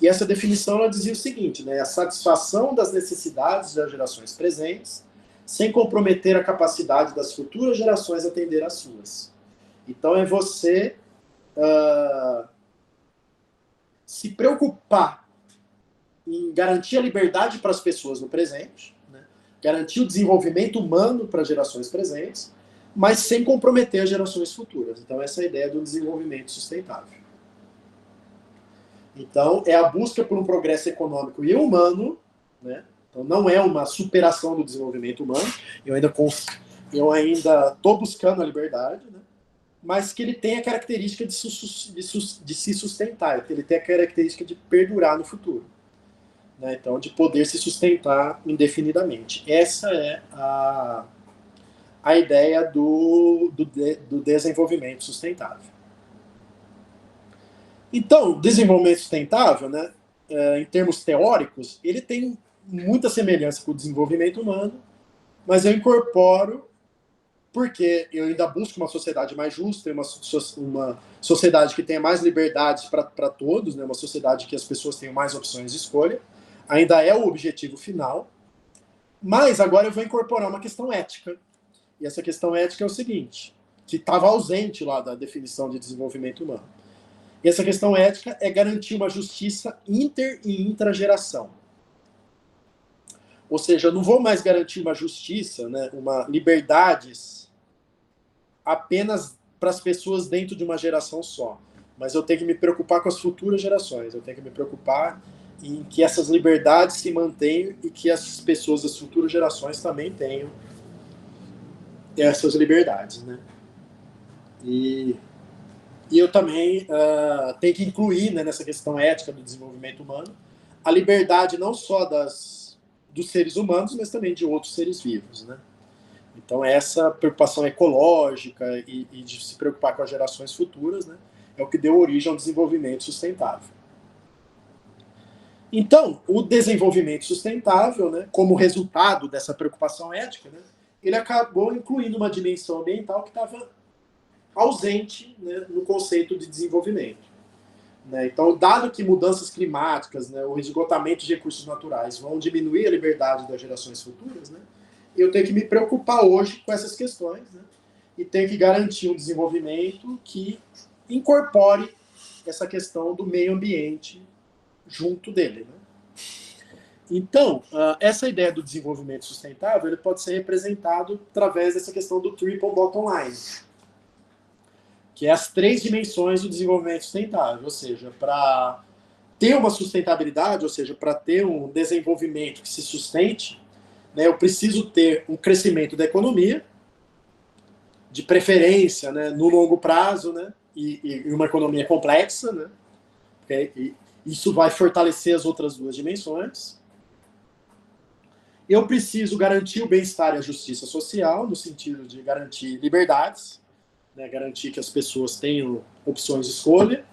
E essa definição ela dizia o seguinte, né? A satisfação das necessidades das gerações presentes, sem comprometer a capacidade das futuras gerações atender às suas. Então é você se preocupar em garantir a liberdade para as pessoas no presente, né? Garantir o desenvolvimento humano para as gerações presentes, mas sem comprometer as gerações futuras. Então essa é a ideia do desenvolvimento sustentável. Então é a busca por um progresso econômico e humano, né? Então não é uma superação do desenvolvimento humano, eu ainda estou buscando a liberdade, né? Mas que ele tem a característica de se sustentar, que ele tem a característica de perdurar no futuro, né? Então, de poder se sustentar indefinidamente. Essa é a ideia do desenvolvimento sustentável. Então, o desenvolvimento sustentável, né, em termos teóricos, ele tem muita semelhança com o desenvolvimento humano, mas eu incorporo porque eu ainda busco uma sociedade mais justa, uma sociedade que tenha mais liberdades para todos, né? Uma sociedade que as pessoas tenham mais opções de escolha. Ainda é o objetivo final. Mas agora eu vou incorporar uma questão ética. E essa questão ética é o seguinte, que estava ausente lá da definição de desenvolvimento humano. E essa questão ética é garantir uma justiça inter e intrageração. Ou seja, eu não vou mais garantir uma justiça, né, uma liberdades apenas para as pessoas dentro de uma geração só. Mas eu tenho que me preocupar com as futuras gerações. Eu tenho que me preocupar em que essas liberdades se mantenham e que as pessoas das futuras gerações também tenham essas liberdades, né? E eu também tenho que incluir, né, nessa questão ética do desenvolvimento humano a liberdade não só dos seres humanos, mas também de outros seres vivos, né? Então, essa preocupação ecológica e de se preocupar com as gerações futuras, né, é o que deu origem ao desenvolvimento sustentável. Então, o desenvolvimento sustentável, né, como resultado dessa preocupação ética, né, ele acabou incluindo uma dimensão ambiental que estava ausente, né, no conceito de desenvolvimento. né? Então, dado que mudanças climáticas, né, o esgotamento de recursos naturais vão diminuir a liberdade das gerações futuras, né, eu tenho que me preocupar hoje com essas questões, né, e tenho que garantir um desenvolvimento que incorpore essa questão do meio ambiente junto dele, né? Então, essa ideia do desenvolvimento sustentável ele pode ser representado através dessa questão do triple bottom line, que é as 3 dimensões do desenvolvimento sustentável, ou seja, para ter uma sustentabilidade, ou seja, para ter um desenvolvimento que se sustente, né, eu preciso ter um crescimento da economia, de preferência, né, no longo prazo, né, e uma economia complexa, né, e isso vai fortalecer as outras 2 dimensões. Eu preciso garantir o bem-estar e a justiça social, no sentido de garantir liberdades, né, garantir que as pessoas tenham opções de escolha.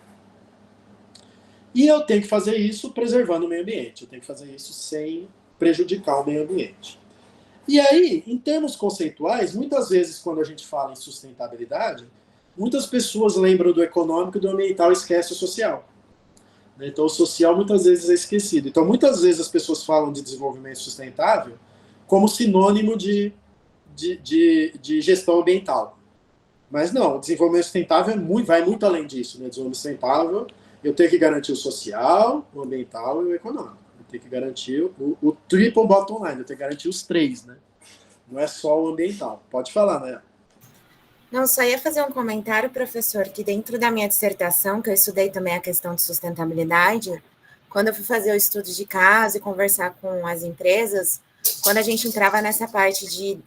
E eu tenho que fazer isso preservando o meio ambiente. Eu tenho que fazer isso sem prejudicar o meio ambiente. E aí, em termos conceituais, muitas vezes quando a gente fala em sustentabilidade, muitas pessoas lembram do econômico e do ambiental e esquecem o social. Então, o social muitas vezes é esquecido. Então, muitas vezes as pessoas falam de desenvolvimento sustentável como sinônimo de gestão ambiental. Mas não, o desenvolvimento sustentável vai muito além disso. Né? Desenvolvimento sustentável, eu tenho que garantir o social, o ambiental e o econômico. Eu tenho que garantir o triple bottom line, eu tenho que garantir os 3, né? Não é só o ambiental. Pode falar, né? Não, só ia fazer um comentário, professor, que dentro da minha dissertação, que eu estudei também a questão de sustentabilidade, quando eu fui fazer o estudo de caso e conversar com as empresas, quando a gente entrava nessa parte de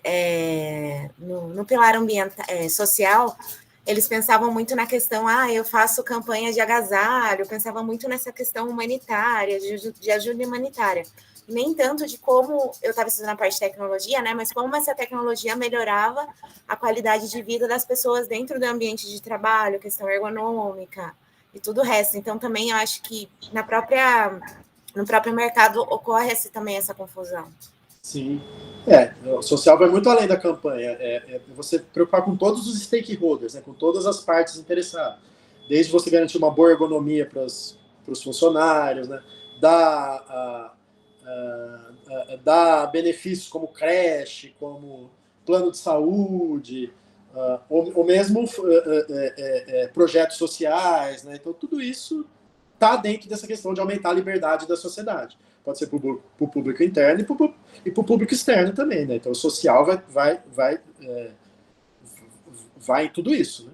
no pilar ambiental, social, eles pensavam muito na questão, eu faço campanha de agasalho, pensavam muito nessa questão humanitária, de ajuda humanitária. Nem tanto de como eu estava estudando a parte de tecnologia, né? Mas como essa tecnologia melhorava a qualidade de vida das pessoas dentro do ambiente de trabalho, questão ergonômica e tudo o resto. Então, também eu acho que no próprio mercado ocorre também essa confusão. Sim. O social vai muito além da campanha. É você preocupar com todos os stakeholders, né? Com todas as partes interessadas. Desde você garantir uma boa ergonomia para os funcionários, né? Dar benefícios como creche, como plano de saúde, ou mesmo projetos sociais, né? Então, tudo isso está dentro dessa questão de aumentar a liberdade da sociedade. Pode ser para o público interno e para o público externo também, né? Então, o social vai em tudo isso, né?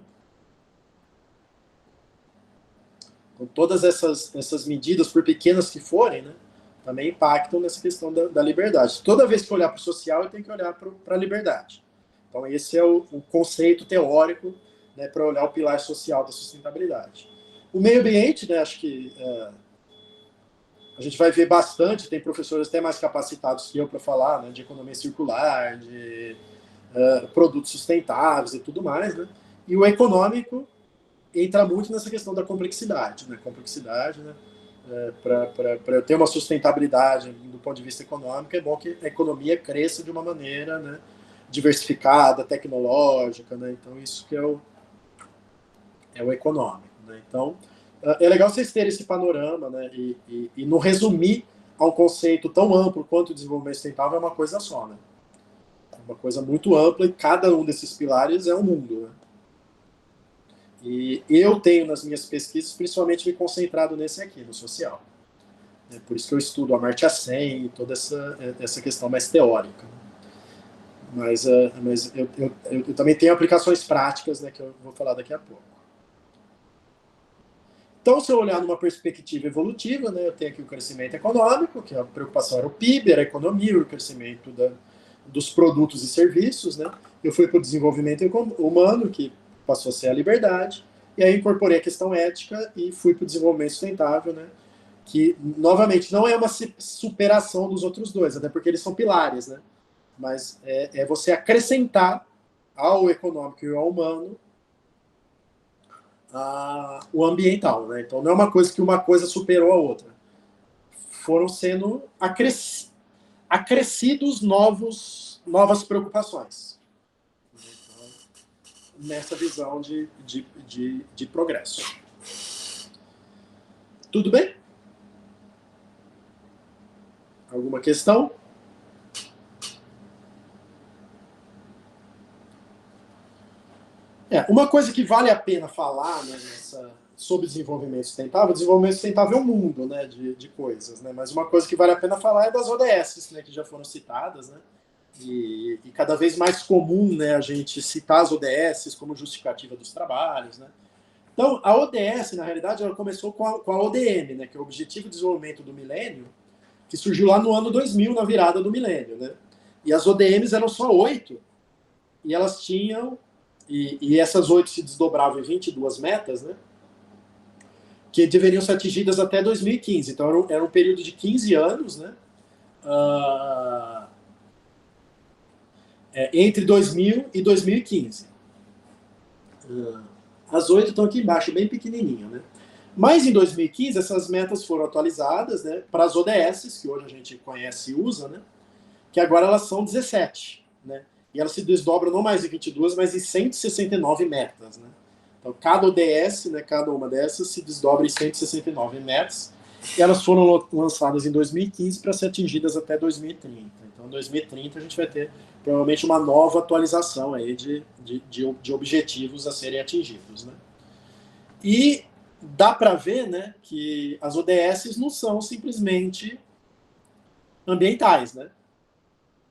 Então, todas essas medidas, por pequenas que forem, né, também impactam nessa questão da liberdade. Toda vez que eu olhar para o social, eu tenho que olhar para a liberdade. Então, esse é o conceito teórico, né, para olhar o pilar social da sustentabilidade. O meio ambiente, né, acho que a gente vai ver bastante, tem professores até mais capacitados que eu para falar, né, de economia circular, de produtos sustentáveis e tudo mais, né? E o econômico entra muito nessa questão da complexidade, né? Para eu ter uma sustentabilidade do ponto de vista econômico, é bom que a economia cresça de uma maneira, né, diversificada, tecnológica, né? Então, isso que é o econômico, né? Então, é legal vocês terem esse panorama, né? E não resumir a um conceito tão amplo quanto o desenvolvimento sustentável é uma coisa só, né? É uma coisa muito ampla e cada um desses pilares é um mundo, né? E eu tenho nas minhas pesquisas principalmente me concentrado nesse aqui, no social. Por isso que eu estudo a Amartya Sen e toda essa questão mais teórica. Mas eu também tenho aplicações práticas, né, que eu vou falar daqui a pouco. Então, se eu olhar numa perspectiva evolutiva, né, eu tenho aqui o crescimento econômico, que a preocupação era o PIB, era a economia, o crescimento dos produtos e serviços, né? Eu fui para o desenvolvimento humano, que passou a ser a liberdade, e aí incorporei a questão ética e fui para o desenvolvimento sustentável, né? Que, novamente, não é uma superação dos outros dois, até porque eles são pilares, né? Mas é você acrescentar ao econômico e ao humano o ambiental, né? Então, não é uma coisa que uma coisa superou a outra. Foram sendo acrescidos novas preocupações. Nessa visão de progresso. Tudo bem? Alguma questão? Uma coisa que vale a pena falar, né, sobre desenvolvimento sustentável é um mundo, né, de coisas, né, mas uma coisa que vale a pena falar é das ODS, né, que já foram citadas, né, e cada vez mais comum, né, a gente citar as ODS como justificativa dos trabalhos, né. Então, a ODS, na realidade, ela começou com a ODM, né, que é o Objetivo de Desenvolvimento do Milênio, que surgiu lá no ano 2000, na virada do milênio, né, e as ODMs eram só 8, e elas tinham, e essas 8 se desdobravam em 22 metas, né, que deveriam ser atingidas até 2015. Então, era um período de 15 anos, né, entre 2000 e 2015. As 8 estão aqui embaixo, bem pequenininho, né. Mas, em 2015, essas metas foram atualizadas, né, para as ODS, que hoje a gente conhece e usa, né, que agora elas são 17, né, e elas se desdobram não mais em 22, mas em 169 metas, né. Então, cada ODS, né, cada uma dessas, se desdobra em 169 metas, e elas foram lançadas em 2015 para ser atingidas até 2030. Então, em 2030, a gente vai ter, provavelmente, uma nova atualização aí de objetivos a serem atingidos, né. E dá para ver, né, que as ODS não são simplesmente ambientais, né.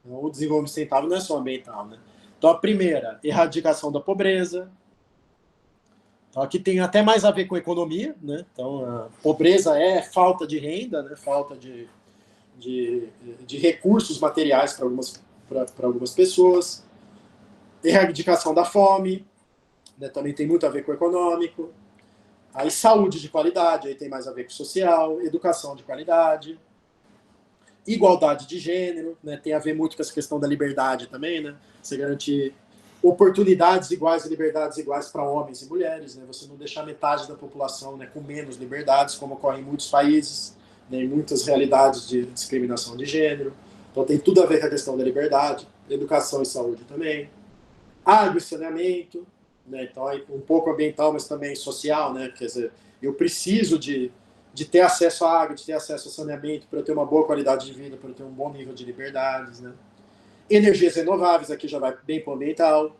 O desenvolvimento sustentável não é só ambiental, né. Então, a primeira, erradicação da pobreza. Então, aqui tem até mais a ver com economia, né. Então, a pobreza é falta de renda, né, falta de recursos materiais para algumas pessoas. Erradicação da fome, né, também tem muito a ver com o econômico. Aí, saúde de qualidade, aí tem mais a ver com social. Educação de qualidade. Igualdade de gênero, né, tem a ver muito com essa questão da liberdade também, né, você garantir oportunidades iguais e liberdades iguais para homens e mulheres, né, você não deixar metade da população, né, com menos liberdades, como ocorre em muitos países, né, em muitas realidades de discriminação de gênero. Então tem tudo a ver com a questão da liberdade, educação e saúde também. Água e saneamento, né, então aí um pouco ambiental, mas também social, né, quer dizer, eu preciso de ter acesso à água, de ter acesso ao saneamento, para eu ter uma boa qualidade de vida, para eu ter um bom nível de liberdades, né. Energias renováveis, aqui já vai bem para o ambiental.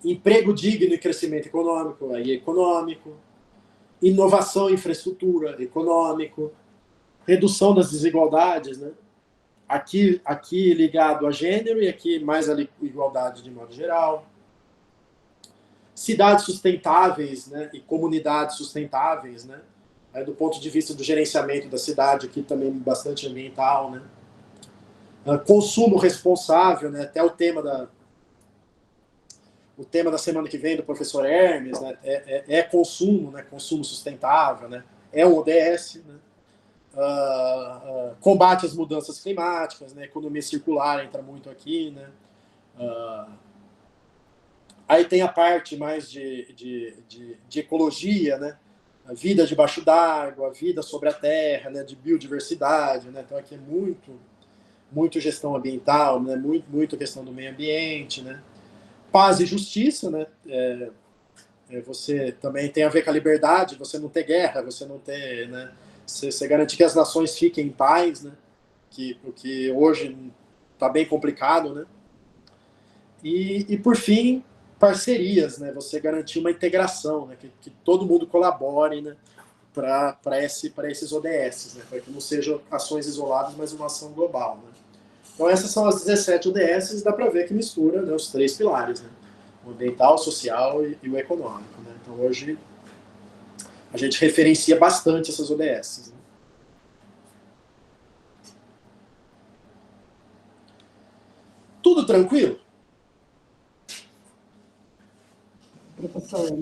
Emprego digno e crescimento econômico, aí econômico. Inovação e infraestrutura, econômico. Redução das desigualdades, né. Aqui ligado a gênero e aqui mais a igualdade de modo geral. Cidades sustentáveis, né, e comunidades sustentáveis, né, do ponto de vista do gerenciamento da cidade, aqui também bastante ambiental, né. Consumo responsável, né, até o tema da semana que vem do professor Hermes, né, consumo, né, consumo sustentável, né, é um ODS, né. Combate às mudanças climáticas, né, economia circular entra muito aqui, né. Aí tem a parte mais de ecologia, né, a vida debaixo d'água, a vida sobre a terra, né, de biodiversidade, né, então aqui é muito gestão ambiental, né, muito questão do meio ambiente, né, paz e justiça, né, você também tem a ver com a liberdade, você não ter guerra, você não ter, né, você garantir que as nações fiquem em paz, né, porque hoje está bem complicado, né, e por fim, parcerias, né, você garantir uma integração, né, que todo mundo colabore, né, para esses ODS, né, para que não sejam ações isoladas, mas uma ação global, né. Então essas são as 17 ODS, e dá para ver que mistura, né, os 3 pilares, né, o ambiental, o social e o econômico, né. Então hoje a gente referencia bastante essas ODS, né. Tudo tranquilo? Professor,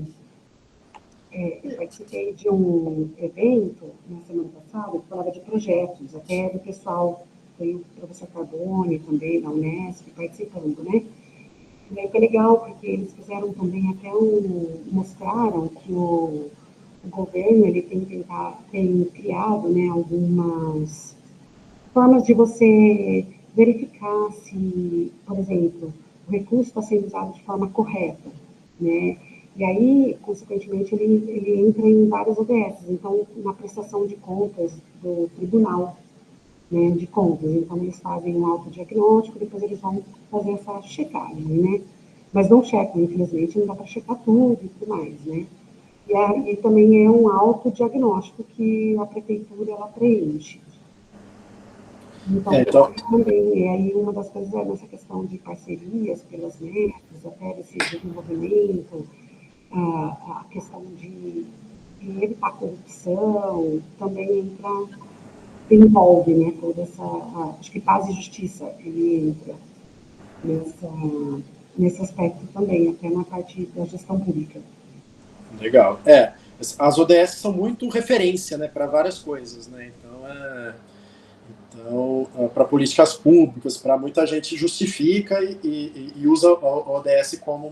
eu participei de um evento na semana passada que falava de projetos, até do pessoal, foi o professor Carbone também, da Unesp, participando, né? E aí foi legal, porque eles fizeram também até mostraram que o governo ele tem criado, né, algumas formas de você verificar se, por exemplo, o recurso está sendo usado de forma correta, né? E aí, consequentemente, ele entra em várias ODS. Então, na prestação de contas do tribunal, né, de contas. Então, eles fazem um autodiagnóstico, depois eles vão fazer essa checagem, né? Mas não checam, infelizmente, não dá para checar tudo e tudo mais, né? E também é um autodiagnóstico que a prefeitura, ela preenche. Então, também, aí uma das coisas é nessa questão de parcerias pelas metas, até esse desenvolvimento, a questão de evitar a corrupção, também envolve, né, toda essa, acho que paz e justiça, ele entra nesse aspecto também, até na parte da gestão pública. Legal. As ODS são muito referência, né, para várias coisas, né? Então, para políticas públicas, para muita gente justifica e usa a ODS como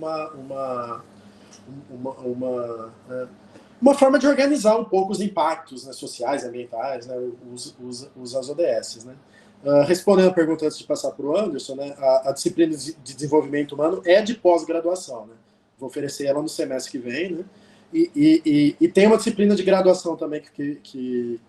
uma forma de organizar um pouco os impactos, né, sociais, ambientais, né, usa as ODS, né? Respondendo a pergunta antes de passar para o Anderson, né, a disciplina de desenvolvimento humano é de pós-graduação, né? Vou oferecer ela no semestre que vem, né? E tem uma disciplina de graduação também que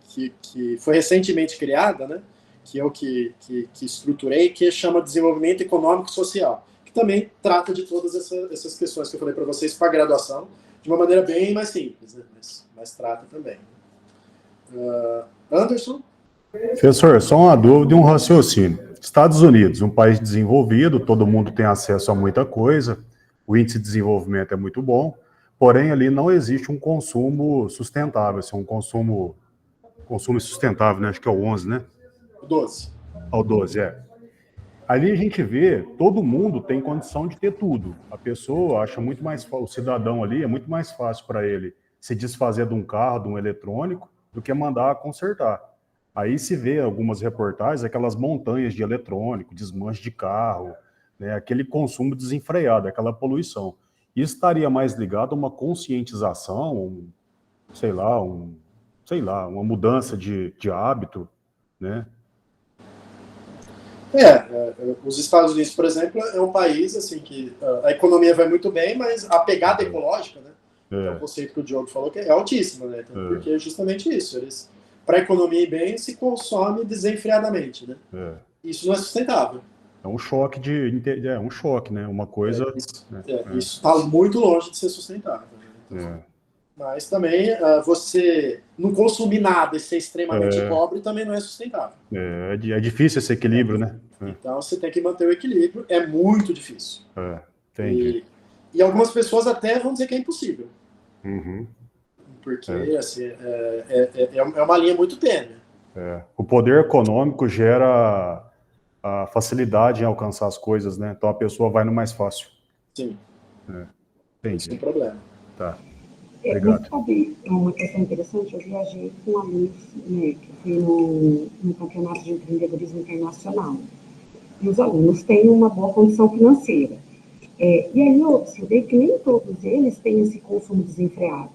foi recentemente criada, né? Que eu que estruturei, que chama Desenvolvimento Econômico e Social, que também trata de todas essas questões que eu falei para vocês para a graduação, de uma maneira bem mais simples, né? Mas trata também. Anderson? Professor, só uma dúvida e um raciocínio. Estados Unidos, um país desenvolvido, todo mundo tem acesso a muita coisa, o índice de desenvolvimento é muito bom, porém ali não existe um consumo sustentável, assim, um consumo sustentável, né? Acho que é o 11, né? O 12. O 12, Ali a gente vê, todo mundo tem condição de ter tudo. A pessoa acha muito mais fácil, o cidadão ali, é muito mais fácil para ele se desfazer de um carro, de um eletrônico, do que mandar consertar. Aí se vê algumas reportagens, aquelas montanhas de eletrônico, desmanche de carro, né, aquele consumo desenfreado, aquela poluição. Isso estaria mais ligado a uma conscientização, uma mudança de hábito, né? Os Estados Unidos, por exemplo, é um país assim que a economia vai muito bem, mas a pegada ecológica, né? É o conceito que o Diogo falou, que é altíssimo, né? Então, porque é justamente isso. Para a economia ir bem, se consome desenfreadamente, né? Isso não é sustentável. É um choque um choque, né? Uma coisa. Isso está muito longe de ser sustentável. Né? Mas também você não consumir nada e ser extremamente pobre também não é sustentável. É difícil esse equilíbrio, né? Então você tem que manter o equilíbrio, é muito difícil. Entendi. E algumas pessoas até vão dizer que é impossível. Uhum. Porque assim, é uma linha muito tênue. O poder econômico gera a facilidade em alcançar as coisas, né? Então a pessoa vai no mais fácil. Sim. Entendi. Sem problema. Tá. Obrigado. Sabe, uma questão interessante, eu viajei com alunos, né, que fui no campeonato de empreendedorismo internacional. E os alunos têm uma boa condição financeira. E aí eu observei que nem todos eles têm esse consumo desenfreado.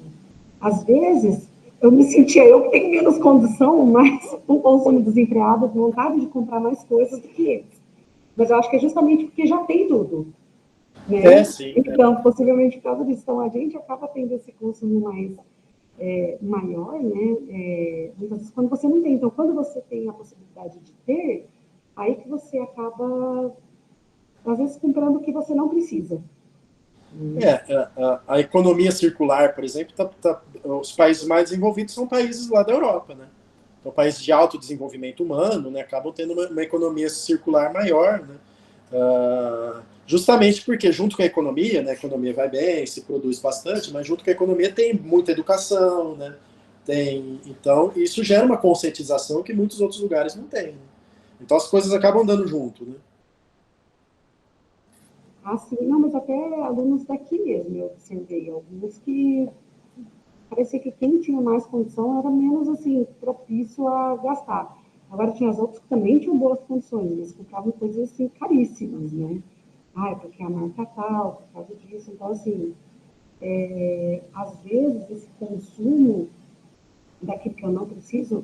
Às vezes, eu me sentia eu que tenho menos condição, mas um consumo desenfreado, de vontade de comprar mais coisas do que eles. Mas eu acho que é justamente porque já tem tudo. Né? Sim. Então, possivelmente por causa disso. Então, a gente acaba tendo esse consumo mais maior, né? Muitas vezes, quando você não tem. Então, quando você tem a possibilidade de ter, aí que você acaba, às vezes, comprando o que você não precisa. A economia circular, por exemplo, os países mais desenvolvidos são países lá da Europa, né? Então, países de alto desenvolvimento humano, né, acabam tendo uma economia circular maior, né? Justamente porque junto com a economia, né, a economia vai bem, se produz bastante, mas junto com a economia tem muita educação, né? Então, isso gera uma conscientização que muitos outros lugares não têm. Né? Então, as coisas acabam andando junto, né? Sim, não, mas até alunos daqui mesmo, eu observei alguns que parecia que quem tinha mais condição era menos, assim, propício a gastar. Agora, tinha os outros que também tinham boas condições, mas compravam coisas, assim, caríssimas, né? Porque a marca tal, por causa disso. Então, assim, às vezes, esse consumo daquilo que eu não preciso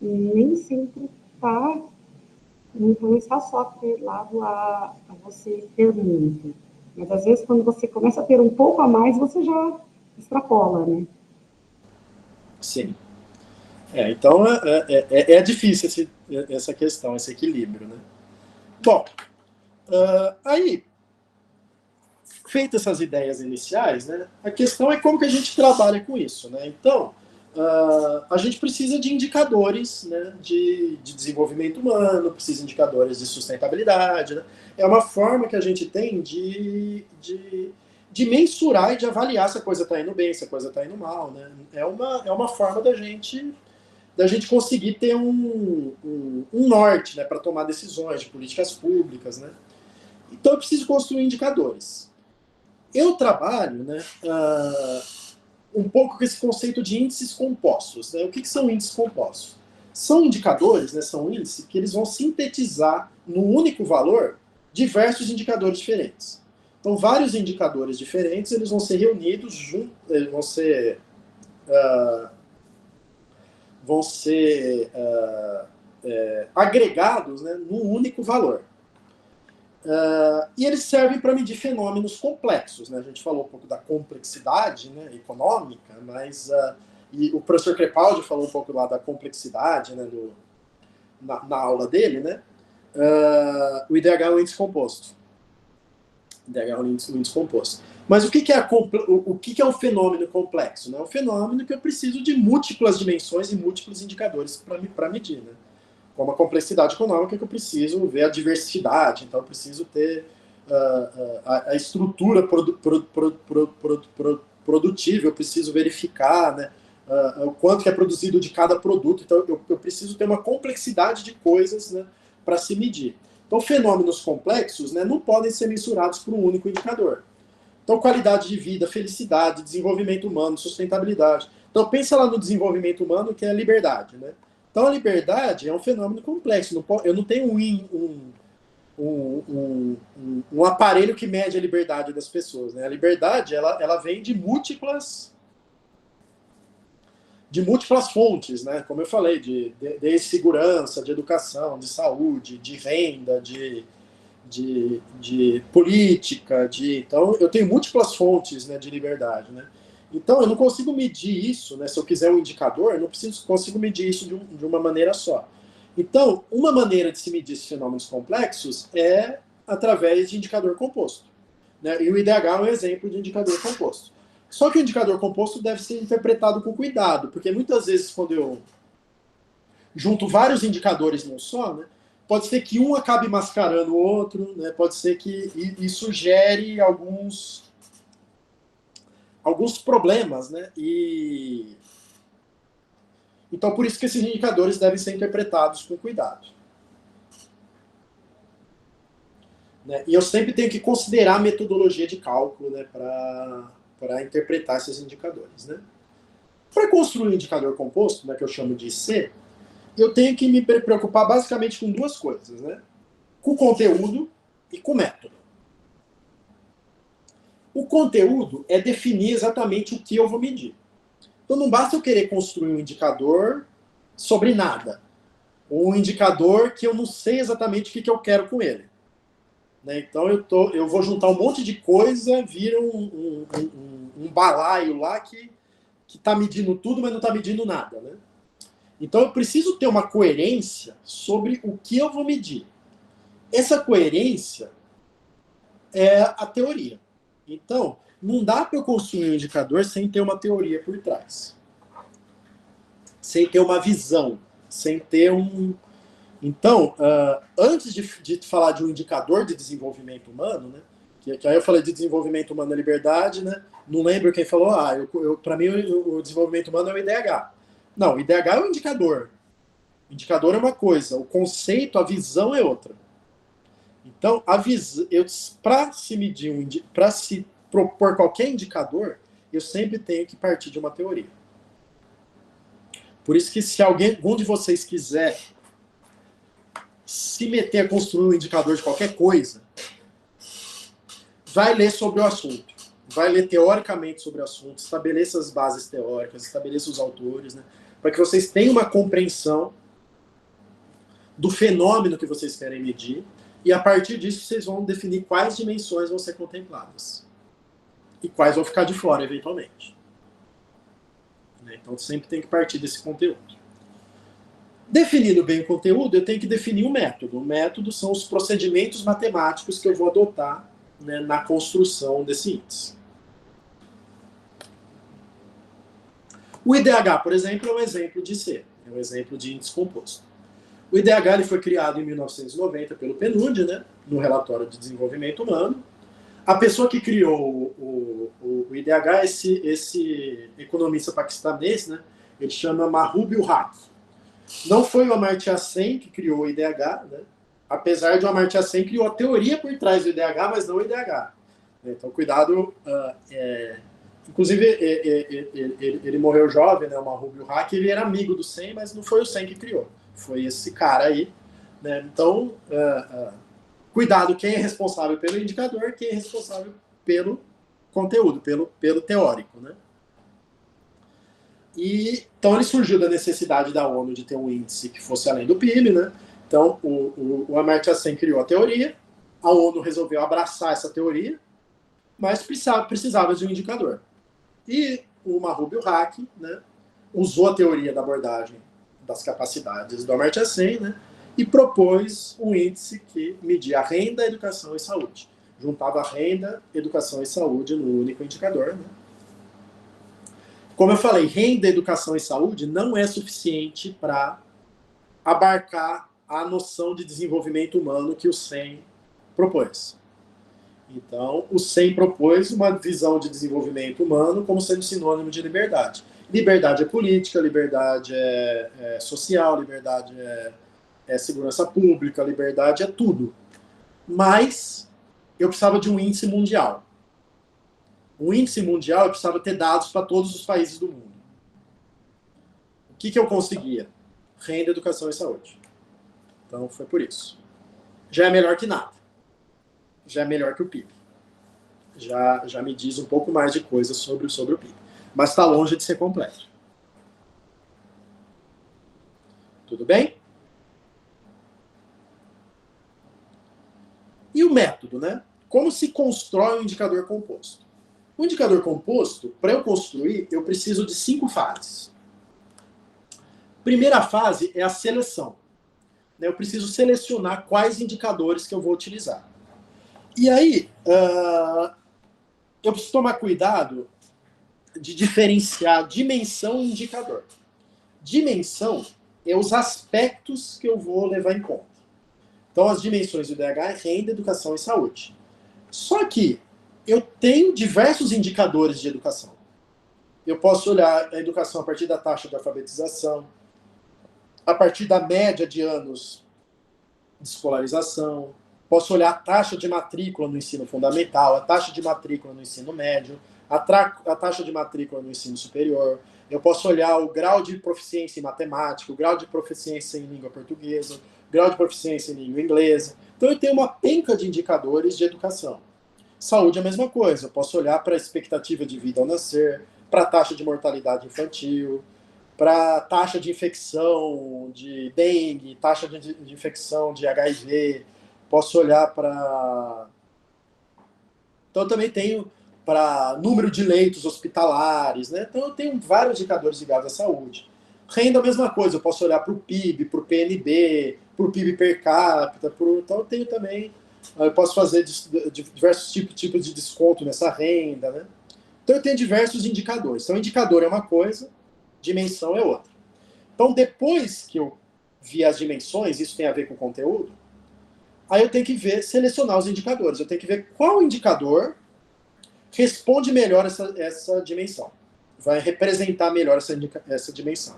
nem sempre está só atrelado a você ter muito. Mas, às vezes, quando você começa a ter um pouco a mais, você já extrapola, né? Sim. Então, é difícil essa questão, esse equilíbrio, né? Bom, aí, feitas essas ideias iniciais, né, a questão é como que a gente trabalha com isso, né? Então, a gente precisa de indicadores, né, de desenvolvimento humano, precisa de indicadores de sustentabilidade, né? É uma forma que a gente tem de mensurar e de avaliar se a coisa está indo bem, se a coisa está indo mal, né? É uma forma da gente conseguir ter um norte, né, para tomar decisões de políticas públicas, né? Então eu preciso construir indicadores. Eu trabalho, né, um pouco com esse conceito de índices compostos, né? O que são índices compostos? São indicadores, né, são índices que eles vão sintetizar no único valor diversos indicadores diferentes. Então, vários indicadores diferentes, eles vão ser reunidos juntos, eles vão ser agregados, né, num único valor. E eles servem para medir fenômenos complexos, né? A gente falou um pouco da complexidade, né, econômica, mas e o professor Crepaldi falou um pouco lá da complexidade, né, na aula dele, né? O IDH é um índice composto. O IDH é um índice composto. Mas o que é um fenômeno complexo? Né? É um fenômeno que eu preciso de múltiplas dimensões e múltiplos indicadores para medir, né? Como a complexidade econômica, que eu preciso ver a diversidade, então eu preciso ter a estrutura produtiva, eu preciso verificar, né, o quanto que é produzido de cada produto, então eu preciso ter uma complexidade de coisas, né, para se medir. Então fenômenos complexos, né, não podem ser mensurados por um único indicador. Então qualidade de vida, felicidade, desenvolvimento humano, sustentabilidade. Então pensa lá no desenvolvimento humano, que é a liberdade, né? Então, a liberdade é um fenômeno complexo. Eu não tenho um aparelho que mede a liberdade das pessoas, né? A liberdade ela vem de múltiplas fontes, né? Como eu falei, de segurança, de educação, de saúde, de renda, de política. Então, eu tenho múltiplas fontes, né, de liberdade, né? Então, eu não consigo medir isso, né? Se eu quiser um indicador, eu não consigo medir isso de uma maneira só. Então, uma maneira de se medir esses fenômenos complexos é através de indicador composto, né? E o IDH é um exemplo de indicador composto. Só que o indicador composto deve ser interpretado com cuidado, porque muitas vezes, quando eu junto vários indicadores num só, né, pode ser que um acabe mascarando o outro, né? Pode ser que isso gere alguns problemas, né? Então, por isso que esses indicadores devem ser interpretados com cuidado. Né? E eu sempre tenho que considerar a metodologia de cálculo, né, para interpretar esses indicadores, né? Para construir um indicador composto, né, que eu chamo de IC, eu tenho que me preocupar basicamente com duas coisas, né? Com conteúdo e com método. O conteúdo é definir exatamente o que eu vou medir. Então não basta eu querer construir um indicador sobre nada. Um indicador que eu não sei exatamente o que eu quero com ele. Né? Então eu vou juntar um monte de coisa, vira um balaio lá que está medindo tudo, mas não está medindo nada. Né? Então eu preciso ter uma coerência sobre o que eu vou medir. Essa coerência é a teoria. Então, não dá para eu construir um indicador sem ter uma teoria por trás. Sem ter uma visão. Sem ter um... Então, antes de falar de um indicador de desenvolvimento humano, né, que aí eu falei de desenvolvimento humano e liberdade, né, não lembro quem falou, para mim o desenvolvimento humano é o IDH. Não, o IDH é um indicador. O indicador é uma coisa, o conceito, a visão é outra. Então, para se medir, para se propor qualquer indicador, eu sempre tenho que partir de uma teoria. Por isso que se algum de vocês quiser se meter a construir um indicador de qualquer coisa, vai ler sobre o assunto, vai ler teoricamente sobre o assunto, estabeleça as bases teóricas, estabeleça os autores, né, para que vocês tenham uma compreensão do fenômeno que vocês querem medir, E a partir disso, vocês vão definir quais dimensões vão ser contempladas. E quais vão ficar de fora, eventualmente. Então, sempre tem que partir desse conteúdo. Definindo bem o conteúdo, eu tenho que definir o método. O método são os procedimentos matemáticos que eu vou adotar, né, na construção desse índice. O IDH, por exemplo, é um exemplo de C, é um exemplo de índice composto. O IDH ele foi criado em 1990 pelo PNUD, né, no Relatório de Desenvolvimento Humano. A pessoa que criou o IDH, esse economista paquistanês, né, ele chama Mahbub-ul-Haq. Não foi o Amartya Sen que criou o IDH, né, apesar de o Amartya Sen criou a teoria por trás do IDH, mas não o IDH. Então, cuidado. Inclusive, ele morreu jovem, né, o Mahbub-ul-Haq, ele era amigo do Sen, mas não foi o Sen que criou. Foi esse cara aí. Né? Então, cuidado, quem é responsável pelo indicador, quem é responsável pelo conteúdo, pelo teórico. Né? Então, ele surgiu da necessidade da ONU de ter um índice que fosse além do PIB. Né? Então, o Amartya Sen criou a teoria, a ONU resolveu abraçar essa teoria, mas precisava de um indicador. E o Mahbub-ul-Haq, né, usou a teoria da abordagem das capacidades do Amartya Sen, né, e propôs um índice que media renda, educação e saúde. Juntava renda, educação e saúde no único indicador. Né. Como eu falei, renda, educação e saúde não é suficiente para abarcar a noção de desenvolvimento humano que o Sen propôs. Então, o Sen propôs uma visão de desenvolvimento humano como sendo sinônimo de liberdade. Liberdade é política, liberdade é social, liberdade é segurança pública, liberdade é tudo. Mas eu precisava de um índice mundial. Um índice mundial, eu precisava ter dados para todos os países do mundo. O que eu conseguia? Renda, educação e saúde. Então, foi por isso. Já é melhor que nada. Já é melhor que o PIB. Já me diz um pouco mais de coisas sobre o PIB. Mas está longe de ser completo. Tudo bem? E o método, né? Como se constrói um indicador composto? O indicador composto, para eu construir, eu preciso de 5 fases. Primeira fase é a seleção. Eu preciso selecionar quais indicadores que eu vou utilizar. E aí, eu preciso tomar cuidado de diferenciar dimensão e indicador. Dimensão é os aspectos que eu vou levar em conta. Então, as dimensões do IDH é renda, educação e saúde. Só que eu tenho diversos indicadores de educação. Eu posso olhar a educação a partir da taxa de alfabetização, a partir da média de anos de escolarização, posso olhar a taxa de matrícula no ensino fundamental, a taxa de matrícula no ensino médio, a taxa de matrícula no ensino superior. Eu posso olhar o grau de proficiência em matemática, o grau de proficiência em língua portuguesa, o grau de proficiência em língua inglesa. Então, eu tenho uma penca de indicadores de educação. Saúde é a mesma coisa. Eu posso olhar para a expectativa de vida ao nascer, para a taxa de mortalidade infantil, para a taxa de infecção de dengue, taxa de infecção de HIV. Posso olhar para... Então, eu também tenho para número de leitos hospitalares, né? Então, eu tenho vários indicadores ligados à saúde. Renda, a mesma coisa. Eu posso olhar para o PIB, para o PNB, para o PIB per capita. Então, eu tenho também... Eu posso fazer diversos tipos de desconto nessa renda, né? Então, eu tenho diversos indicadores. Então, indicador é uma coisa, dimensão é outra. Então, depois que eu vi as dimensões, isso tem a ver com o conteúdo, aí eu tenho que selecionar os indicadores. Eu tenho que ver qual indicador responde melhor essa dimensão. Vai representar melhor essa dimensão.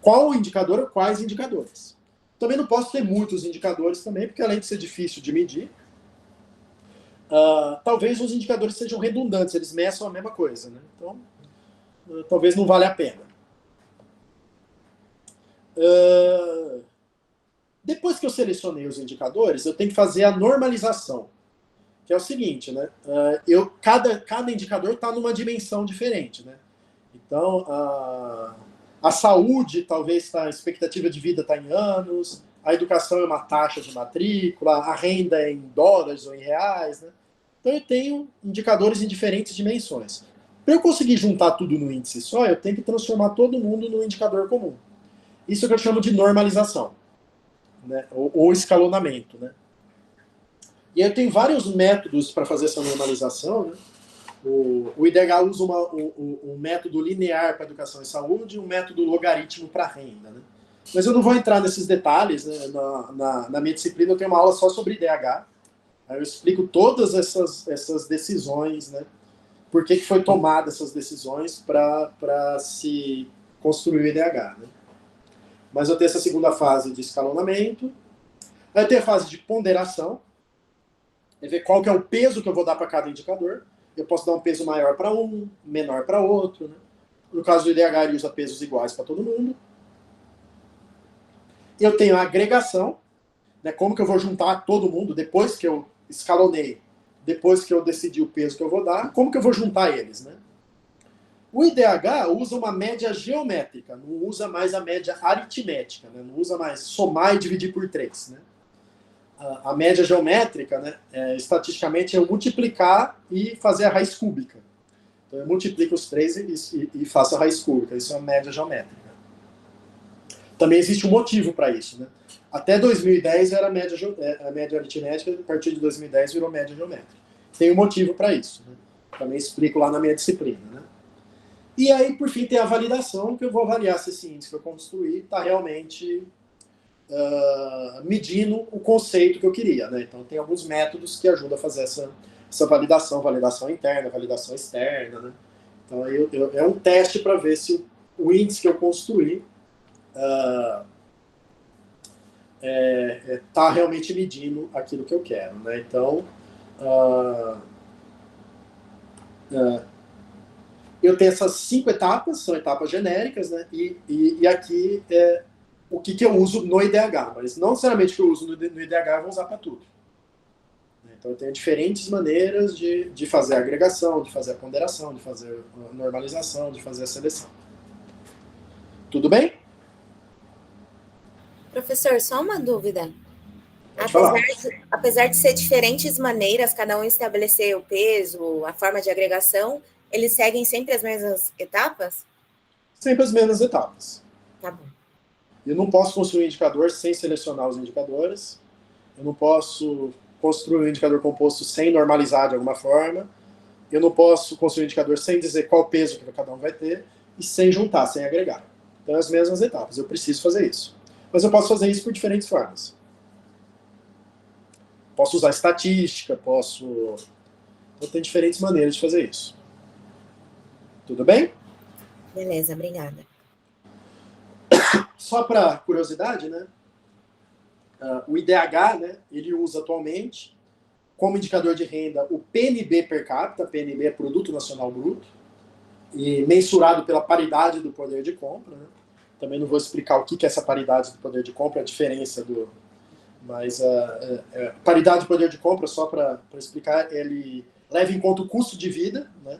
Qual indicador ou quais indicadores? Também não posso ter muitos indicadores também, porque além de ser difícil de medir, talvez os indicadores sejam redundantes, eles meçam a mesma coisa. Né? Então, talvez não valha a pena. Depois que eu selecionei os indicadores, eu tenho que fazer a normalização, que é o seguinte, né? Cada indicador está numa dimensão diferente, né? Então, a saúde talvez a expectativa de vida está em anos, a educação é uma taxa de matrícula, a renda é em dólares ou em reais, né? Então eu tenho indicadores em diferentes dimensões. Para eu conseguir juntar tudo no índice só, eu tenho que transformar todo mundo num indicador comum. Isso é o que eu chamo de normalização, né? Ou escalonamento, né? E eu tenho vários métodos para fazer essa normalização, né? O IDH usa um método linear para educação e saúde e um método logaritmo para renda, né? Mas eu não vou entrar nesses detalhes, né? Na minha disciplina eu tenho uma aula só sobre IDH. Aí eu explico todas essas decisões, né? Por que foi tomada essas decisões para se construir o IDH, né? Mas eu tenho essa segunda fase de escalonamento. Aí eu tenho a fase de ponderação, é ver qual que é o peso que eu vou dar para cada indicador. Eu posso dar um peso maior para um, menor para outro, né? No caso do IDH, ele usa pesos iguais para todo mundo. Eu tenho a agregação, né? Como que eu vou juntar todo mundo depois que eu escalonei, depois que eu decidi o peso que eu vou dar, como que eu vou juntar eles, né? O IDH usa uma média geométrica, não usa mais a média aritmética, né? Não usa mais somar e dividir por 3, né? A média geométrica, né, estatisticamente, é eu multiplicar e fazer a raiz cúbica. Então, eu multiplico os 3 e faço a raiz cúbica. Isso é a média geométrica. Também existe um motivo para isso, né? Até 2010 era a média aritmética, a partir de 2010 virou média geométrica. Tem um motivo para isso, né? Também explico lá na minha disciplina, né? E aí, por fim, tem a validação, que eu vou avaliar se esse índice que eu construí está realmente medindo o conceito que eu queria, né? Então tem alguns métodos que ajudam a fazer essa validação interna, validação externa, né? Então é um teste para ver se o índice que eu construí está realmente medindo aquilo que eu quero, né? Então eu tenho essas 5 etapas, são etapas genéricas, né? E aqui o que eu uso no IDH, mas não necessariamente o que eu uso no IDH eu vou usar para tudo. Então eu tenho diferentes maneiras de fazer a agregação, de fazer a ponderação, de fazer a normalização, de fazer a seleção. Tudo bem? Professor, só uma dúvida. Pode Apesar de ser diferentes maneiras, cada um estabelecer o peso, a forma de agregação, eles seguem sempre as mesmas etapas? Sempre as mesmas etapas. Tá bom. Eu não posso construir um indicador sem selecionar os indicadores. Eu não posso construir um indicador composto sem normalizar de alguma forma. Eu não posso construir um indicador sem dizer qual peso que cada um vai ter e sem juntar, sem agregar. Então, as mesmas etapas. Eu preciso fazer isso. Mas eu posso fazer isso por diferentes formas. Posso usar estatística, Então, tem diferentes maneiras de fazer isso. Tudo bem? Beleza, obrigada. Só para curiosidade, né? O IDH, né, ele usa atualmente como indicador de renda o PNB per capita, PNB é Produto Nacional Bruto, e mensurado pela paridade do poder de compra, né? Também não vou explicar o que é essa paridade do poder de compra, a diferença do... Mas paridade do poder de compra, só para explicar, ele leva em conta o custo de vida, né?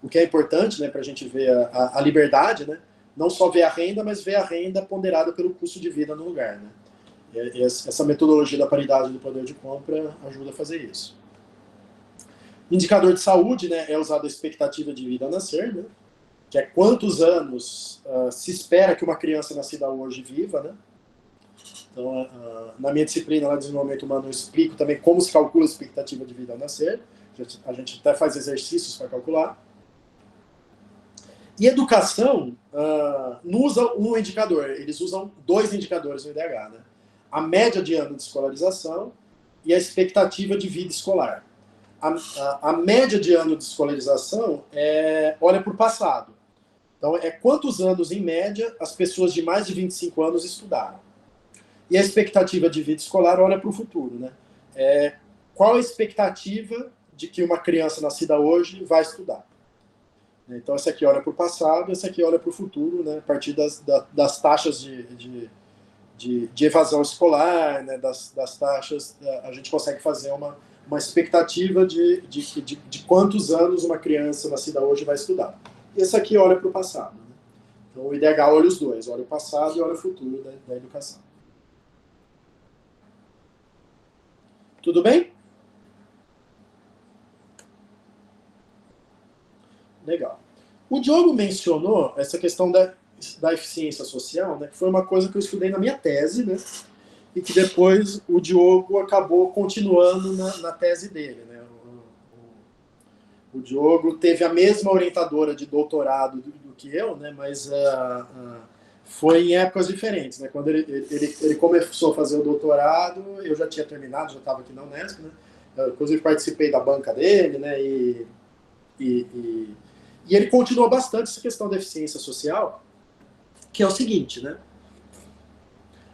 O que é importante, né, para a gente ver a liberdade, né? Não só ver a renda, mas ver a renda ponderada pelo custo de vida no lugar, né? E essa metodologia da paridade do poder de compra ajuda a fazer isso. Indicador de saúde, né, é usado a expectativa de vida a nascer, né? Que é quantos anos se espera que uma criança nascida hoje viva, né? Então, na minha disciplina lá de desenvolvimento humano, eu explico também como se calcula a expectativa de vida ao nascer. A gente até faz exercícios para calcular. E educação não usa um indicador, eles usam 2 indicadores no IDH, né? A média de ano de escolarização e a expectativa de vida escolar. A média de ano de escolarização olha para o passado. Então, é quantos anos, em média, as pessoas de mais de 25 anos estudaram. E a expectativa de vida escolar olha para o futuro, né? Qual a expectativa de que uma criança nascida hoje vai estudar? Então, essa aqui olha para o passado, essa aqui olha para o futuro, né? A partir das taxas de evasão escolar, né? Das taxas, a gente consegue fazer uma expectativa de quantos anos uma criança nascida hoje vai estudar. E essa aqui olha para o passado, né? Então, o IDH olha os dois, olha o passado e olha o futuro da educação. Tudo bem? Legal. O Diogo mencionou essa questão da eficiência social, né, que foi uma coisa que eu estudei na minha tese, né, e que depois o Diogo acabou continuando na tese dele. Né. O Diogo teve a mesma orientadora de doutorado do que eu, né, mas foi em épocas diferentes. Né. Quando ele começou a fazer o doutorado, eu já tinha terminado, já estava aqui na Unesp, né, eu, inclusive participei da banca dele, né, e ele continuou bastante essa questão da eficiência social, que é o seguinte, né?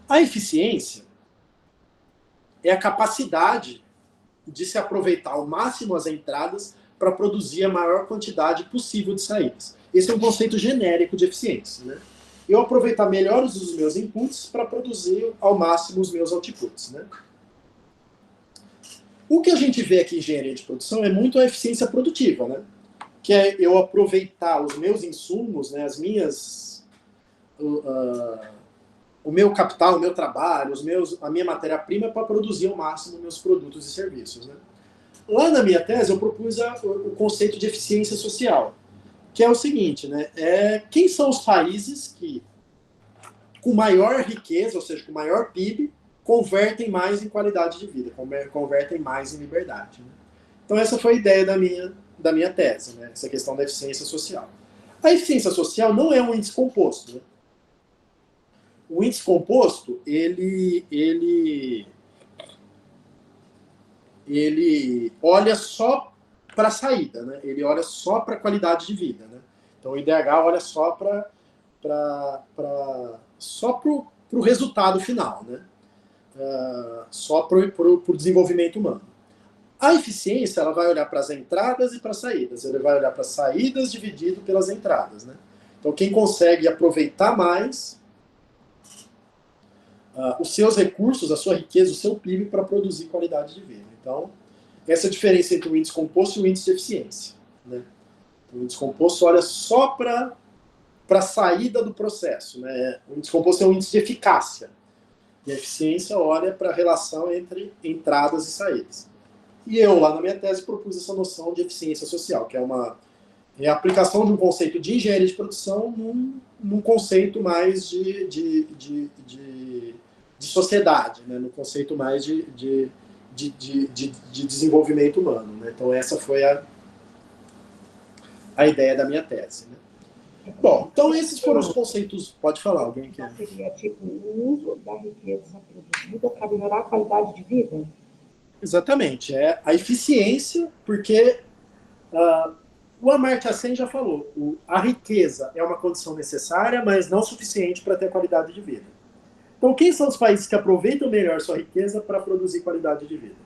A eficiência é a capacidade de se aproveitar ao máximo as entradas para produzir a maior quantidade possível de saídas. Esse é um conceito genérico de eficiência, né? Eu aproveitar melhor os meus inputs para produzir ao máximo os meus outputs, né? O que a gente vê aqui em engenharia de produção é muito a eficiência produtiva, né? Que é eu aproveitar os meus insumos, né, o meu capital, o meu trabalho, a minha matéria-prima para produzir ao máximo meus produtos e serviços. Né? Lá na minha tese eu propus o conceito de eficiência social, que é o seguinte, né, quem são os países que, com maior riqueza, ou seja, com maior PIB, convertem mais em qualidade de vida, convertem mais em liberdade. Né? Então essa foi a ideia da minha tese, né? Essa questão da eficiência social. A eficiência social não é um índice composto. Né? O índice composto, ele olha só para a saída, né? Ele olha só para a qualidade de vida. Né? Então o IDH olha só para o resultado final, né? Só para o desenvolvimento humano. A eficiência, ela vai olhar para as entradas e para as saídas. Ele vai olhar para as saídas dividido pelas entradas. Né? Então, quem consegue aproveitar mais os seus recursos, a sua riqueza, o seu PIB para produzir qualidade de vida. Então, essa é a diferença entre o índice composto e o índice de eficiência. Né? O índice composto olha só para a saída do processo. Né? O índice composto é um índice de eficácia. E a eficiência olha para a relação entre entradas e saídas. E eu, lá na minha tese, propus essa noção de eficiência social, que é a aplicação de um conceito de engenharia de produção num conceito mais de sociedade, né? Num conceito mais de desenvolvimento humano. Né? Então, essa foi a ideia da minha tese. Né? Bom, então esses foram os conceitos. Pode falar, alguém quer? Seria tipo o uso da riqueza produzida para melhorar a qualidade de vida? Exatamente, é a eficiência, porque o Amartya Sen já falou, a riqueza é uma condição necessária, mas não suficiente para ter qualidade de vida. Então, quem são os países que aproveitam melhor sua riqueza para produzir qualidade de vida?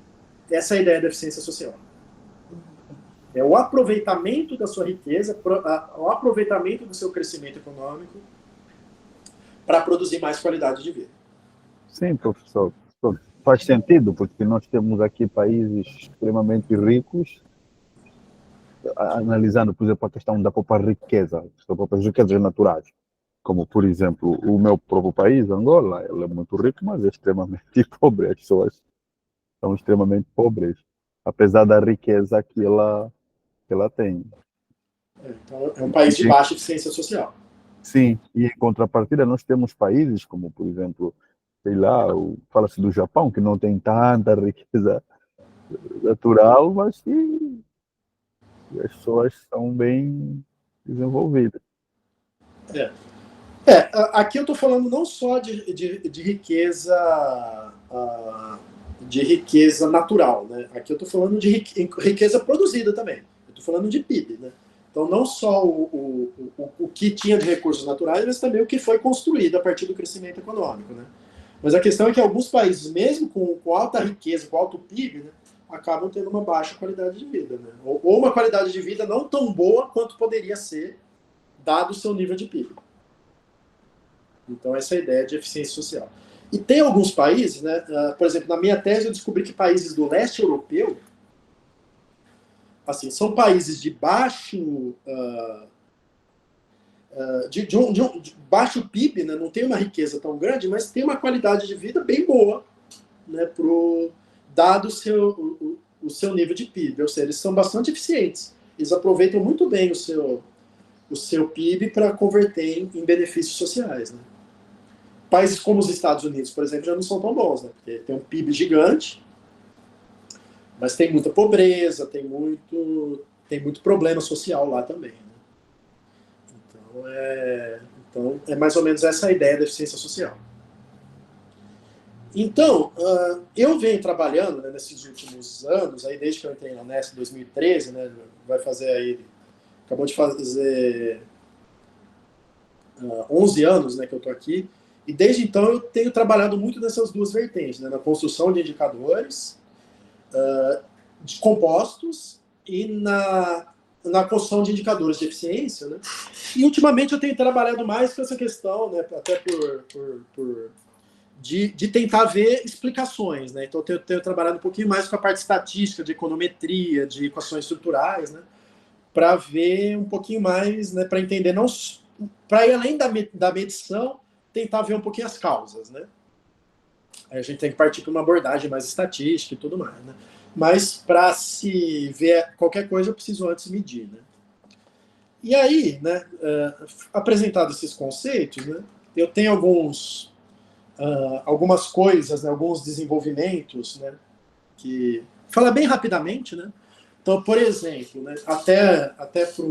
Essa é a ideia da eficiência social. É o aproveitamento da sua riqueza, o aproveitamento do seu crescimento econômico para produzir mais qualidade de vida. Sim, professor. Faz sentido, porque nós temos aqui países extremamente ricos, analisando, por exemplo, a questão da própria riqueza, das próprias riquezas naturais. Como, por exemplo, o meu próprio país, Angola, ele é muito rico, mas é extremamente pobre. As pessoas são extremamente pobres, apesar da riqueza que ela tem. Então, é um país de baixa eficiência social. Sim, e em contrapartida nós temos países como, por exemplo, sei lá, fala-se do Japão, que não tem tanta riqueza natural, mas que as pessoas são bem desenvolvidas. Aqui eu estou falando não só de riqueza natural, né? Aqui eu estou falando de riqueza produzida também. Eu estou falando de PIB, né? Então não só o que tinha de recursos naturais, mas também o que foi construído a partir do crescimento econômico, né? Mas a questão é que alguns países, mesmo com alta riqueza, com alto PIB, né, acabam tendo uma baixa qualidade de vida, né? Ou uma qualidade de vida não tão boa quanto poderia ser, dado o seu nível de PIB. Então, essa é a ideia de eficiência social. E tem alguns países, né? Por exemplo, na minha tese eu descobri que países do leste europeu, assim, são países de baixo de baixo PIB, né? Não tem uma riqueza tão grande, mas tem uma qualidade de vida bem boa, né? dado o seu nível de PIB. Ou seja, eles são bastante eficientes. Eles aproveitam muito bem o seu PIB para converter em benefícios sociais, né? Países como os Estados Unidos, por exemplo, já não são tão bons, né? Porque tem um PIB gigante, mas tem muita pobreza, tem muito problema social lá também, né? Então, é mais ou menos essa a ideia da eficiência social. Então, eu venho trabalhando, né, nesses últimos anos, aí desde que eu entrei na Unesp em 2013, né, acabou de fazer 11 anos, né, que eu estou aqui, e desde então eu tenho trabalhado muito nessas duas vertentes, né, na construção de indicadores de compostos e na construção de indicadores de eficiência, né? E ultimamente eu tenho trabalhado mais com essa questão, né, até de tentar ver explicações, né? Então eu tenho trabalhado um pouquinho mais com a parte estatística, de econometria, de equações estruturais, né? Para ver um pouquinho mais, né, para entender, não para ir além da medição, tentar ver um pouquinho as causas, né? Aí a gente tem que partir para uma abordagem mais estatística e tudo mais, né? Mas para se ver qualquer coisa, eu preciso antes medir, né? E aí, né, apresentados esses conceitos, né, eu tenho algumas coisas, né, alguns desenvolvimentos, né, que fala bem rapidamente, né? Então, por exemplo, né, até para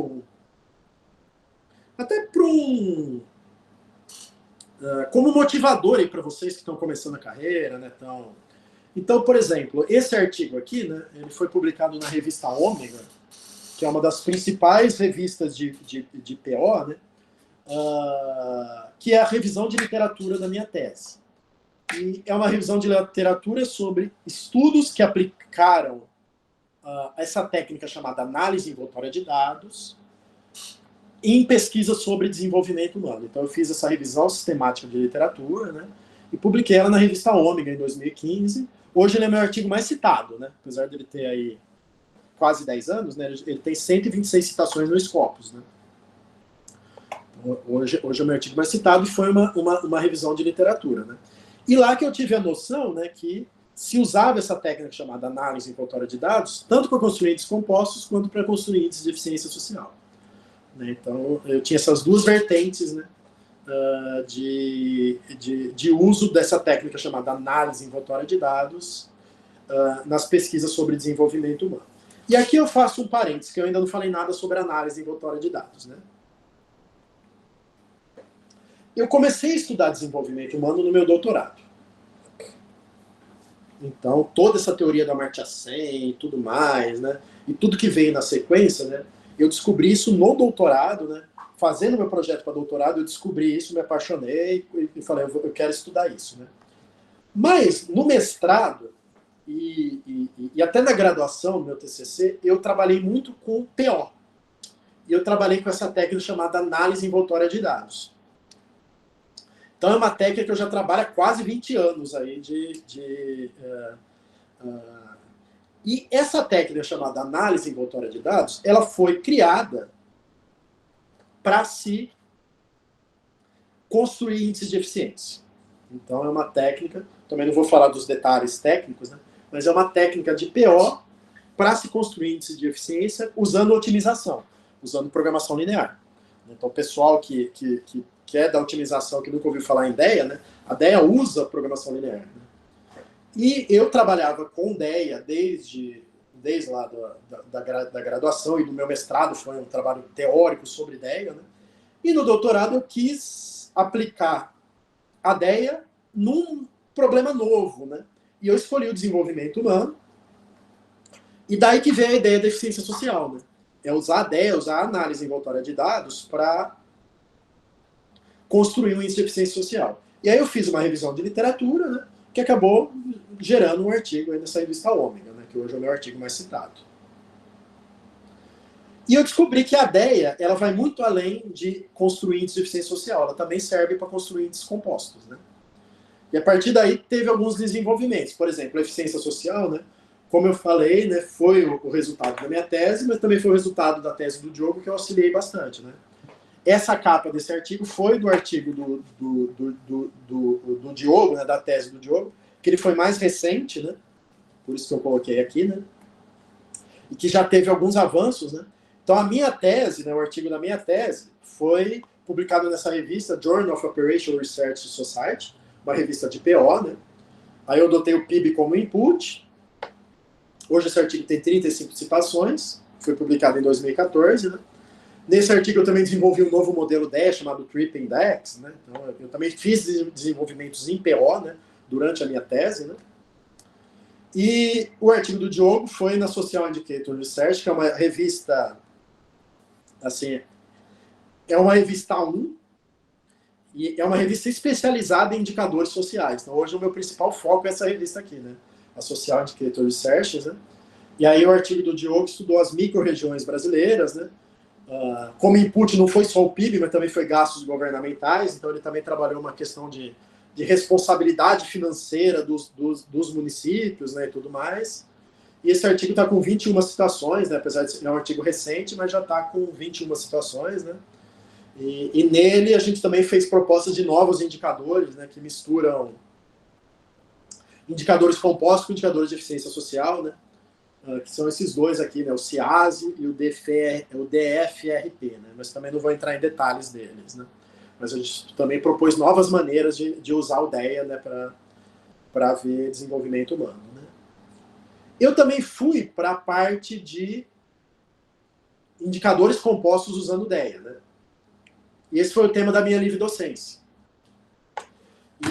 como motivador aí para vocês que estão começando a carreira, né? Então, por exemplo, esse artigo aqui, né, ele foi publicado na revista Ômega, que é uma das principais revistas de PO, né, que é a revisão de literatura da minha tese. E é uma revisão de literatura sobre estudos que aplicaram essa técnica chamada análise envoltória de dados em pesquisa sobre desenvolvimento humano. Então, eu fiz essa revisão sistemática de literatura, né, e publiquei ela na revista Ômega em 2015. Hoje ele é meu artigo mais citado, né, apesar de ele ter aí quase 10 anos, né, ele tem 126 citações no Scopus, né. Hoje é o meu artigo mais citado e foi uma revisão de literatura, né. E lá que eu tive a noção, né, que se usava essa técnica chamada análise envoltória de dados, tanto para construir índices compostos quanto para construir índices de eficiência social. Então, eu tinha essas duas vertentes, né, de uso dessa técnica chamada análise envoltória de dados nas pesquisas sobre desenvolvimento humano. E aqui eu faço um parênteses, que eu ainda não falei nada sobre análise envoltória de dados, né? Eu comecei a estudar desenvolvimento humano no meu doutorado. Então, toda essa teoria da Amartya Sen e tudo mais, né, e tudo que veio na sequência, né, eu descobri isso no doutorado, né, fazendo meu projeto para doutorado, eu descobri isso, me apaixonei e falei, eu quero estudar isso, né. Mas, no mestrado, e até na graduação, no meu TCC, eu trabalhei muito com PO. E eu trabalhei com essa técnica chamada análise envoltória de dados. Então, é uma técnica que eu já trabalho há quase 20 anos aí e essa técnica chamada análise envoltória de dados, ela foi criada para se construir índices de eficiência. Então, é uma técnica, também não vou falar dos detalhes técnicos, né, mas é uma técnica de PO para se construir índices de eficiência usando otimização, usando programação linear. Então, o pessoal que é da otimização, que nunca ouviu falar em DEA, né, a DEA usa programação linear. Né? E eu trabalhava com DEA desde lá da graduação e do meu mestrado, foi um trabalho teórico sobre DEA, né? E no doutorado eu quis aplicar a DEA num problema novo, né? E eu escolhi o desenvolvimento humano, e daí que vem a ideia da eficiência social, né? É usar a DEA, usar a análise envoltória de dados para construir um índice de eficiência social. E aí eu fiz uma revisão de literatura, né, que acabou gerando um artigo aí nessa revista Ômega, né, que hoje é o meu artigo mais citado. E eu descobri que a DEA, ela vai muito além de construir índice de eficiência social, ela também serve para construir índices compostos, né. E a partir daí teve alguns desenvolvimentos. Por exemplo, a eficiência social, né, como eu falei, né, foi o resultado da minha tese, mas também foi o resultado da tese do Diogo, que eu auxiliei bastante, né. Essa capa desse artigo foi do artigo do Diogo, né, da tese do Diogo, que ele foi mais recente, né, por isso que eu coloquei aqui, né? E que já teve alguns avanços, né? Então, a minha tese, né, o artigo da minha tese, foi publicado nessa revista, Journal of Operational Research Society, uma revista de PO, né? Aí eu adotei o PIB como input. Hoje esse artigo tem 35 citações, foi publicado em 2014, né? Nesse artigo eu também desenvolvi um novo modelo DEA chamado Trip Index, né? Então, eu também fiz desenvolvimentos em PO, né, durante a minha tese, né? E o artigo do Diogo foi na Social Indicator Research, que é uma revista, assim, é uma revista 1, e é uma revista especializada em indicadores sociais. Então, hoje o meu principal foco é essa revista aqui, né? A Social Indicator Research, né? E aí o artigo do Diogo estudou as micro-regiões brasileiras, né? Como input não foi só o PIB, mas também foi gastos governamentais, então ele também trabalhou uma questão de responsabilidade financeira dos municípios, né, e tudo mais. E esse artigo está com 21 citações, né, apesar de ser um artigo recente, mas já está com 21 citações, né. E nele a gente também fez propostas de novos indicadores, né, que misturam indicadores compostos com indicadores de eficiência social, né, que são esses dois aqui, né, o CIASE e o DFRP, né, mas também não vou entrar em detalhes deles, né. Mas a gente também propôs novas maneiras de usar o DEA, né, para ver desenvolvimento humano, né. Eu também fui para a parte de indicadores compostos usando o DEA, né. E esse foi o tema da minha livre docência.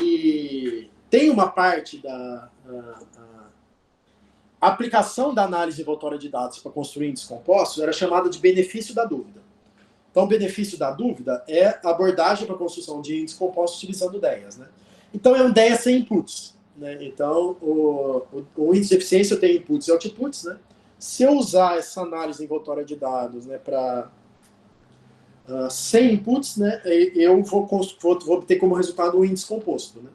E tem uma parte da aplicação da análise envoltória de dados para construir índices compostos era chamada de benefício da dúvida. Então, o benefício da dúvida é a abordagem para a construção de índices compostos utilizando DEAs, né? Então, é um DEA sem inputs, né? Então, o índice de eficiência tem inputs e outputs, né? Se eu usar essa análise envoltória de dados, né, para sem inputs, né, eu vou obter como resultado um índice composto, né?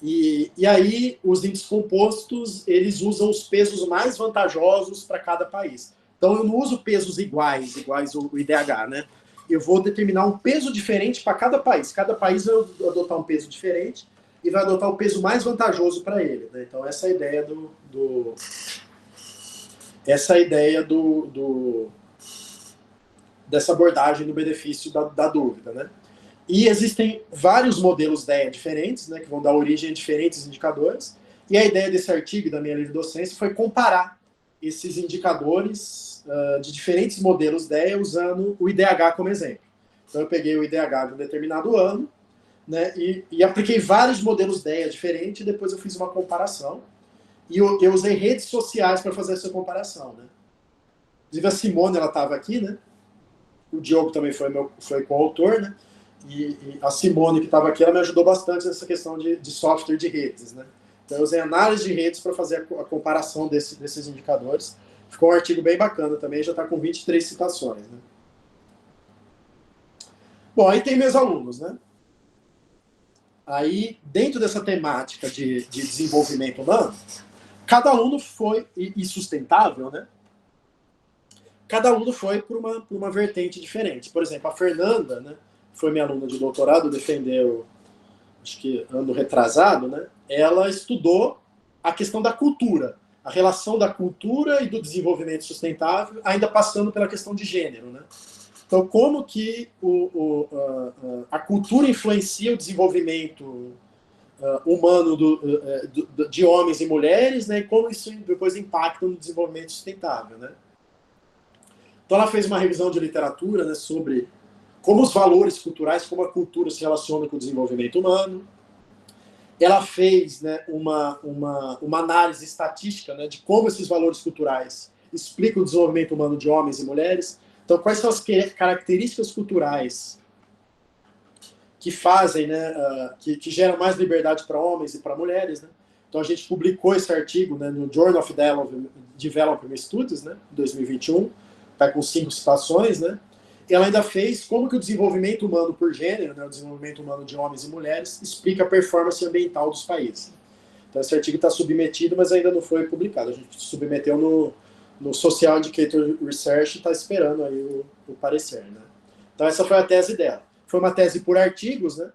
E aí, os índices compostos, eles usam os pesos mais vantajosos para cada país. Então, eu não uso pesos iguais o IDH, né? Eu vou determinar um peso diferente para cada país. Cada país vai adotar um peso diferente e vai adotar o peso mais vantajoso para ele, né? Então, essa é a ideia dessa abordagem do benefício da dúvida, né? E existem vários modelos DEA diferentes, né, que vão dar origem a diferentes indicadores. E a ideia desse artigo da minha livre docência foi comparar esses indicadores de diferentes modelos DEA usando o IDH como exemplo. Então, eu peguei o IDH de um determinado ano, né, e apliquei vários modelos DEA diferentes, e depois eu fiz uma comparação. E eu usei redes sociais para fazer essa comparação, né. Inclusive, a Simone, ela estava aqui, né. O Diogo também foi coautor, né. E a Simone, que estava aqui, ela me ajudou bastante nessa questão de software de redes, né. Então, eu usei análise de redes para fazer a comparação desses indicadores. Ficou um artigo bem bacana também, já está com 23 citações, né. Bom, aí tem meus alunos, né. Aí, dentro dessa temática de desenvolvimento humano, cada aluno foi, e sustentável, né, cada aluno foi por uma vertente diferente. Por exemplo, a Fernanda, né, foi minha aluna de doutorado, defendeu, acho que ano retrasado, né, ela estudou a questão da cultura, a relação da cultura e do desenvolvimento sustentável, ainda passando pela questão de gênero, né. Então, como que a cultura influencia o desenvolvimento humano de homens e mulheres, né, e como isso depois impacta no desenvolvimento sustentável, né. Então, ela fez uma revisão de literatura, né, sobre como os valores culturais, como a cultura se relaciona com o desenvolvimento humano. Ela fez, né, uma análise estatística, né, de como esses valores culturais explicam o desenvolvimento humano de homens e mulheres. Então, quais são as características culturais que fazem, né, que geram mais liberdade para homens e para mulheres, né? Então, a gente publicou esse artigo, né, no Journal of Development Studies, né, em 2021, está com 5 citações, né? Ela ainda fez como que o desenvolvimento humano por gênero, né, o desenvolvimento humano de homens e mulheres, explica a performance ambiental dos países. Então, esse artigo está submetido, mas ainda não foi publicado. A gente submeteu no Social Indicator Research e está esperando aí o parecer, né? Então, essa foi a tese dela. Foi uma tese por artigos, né?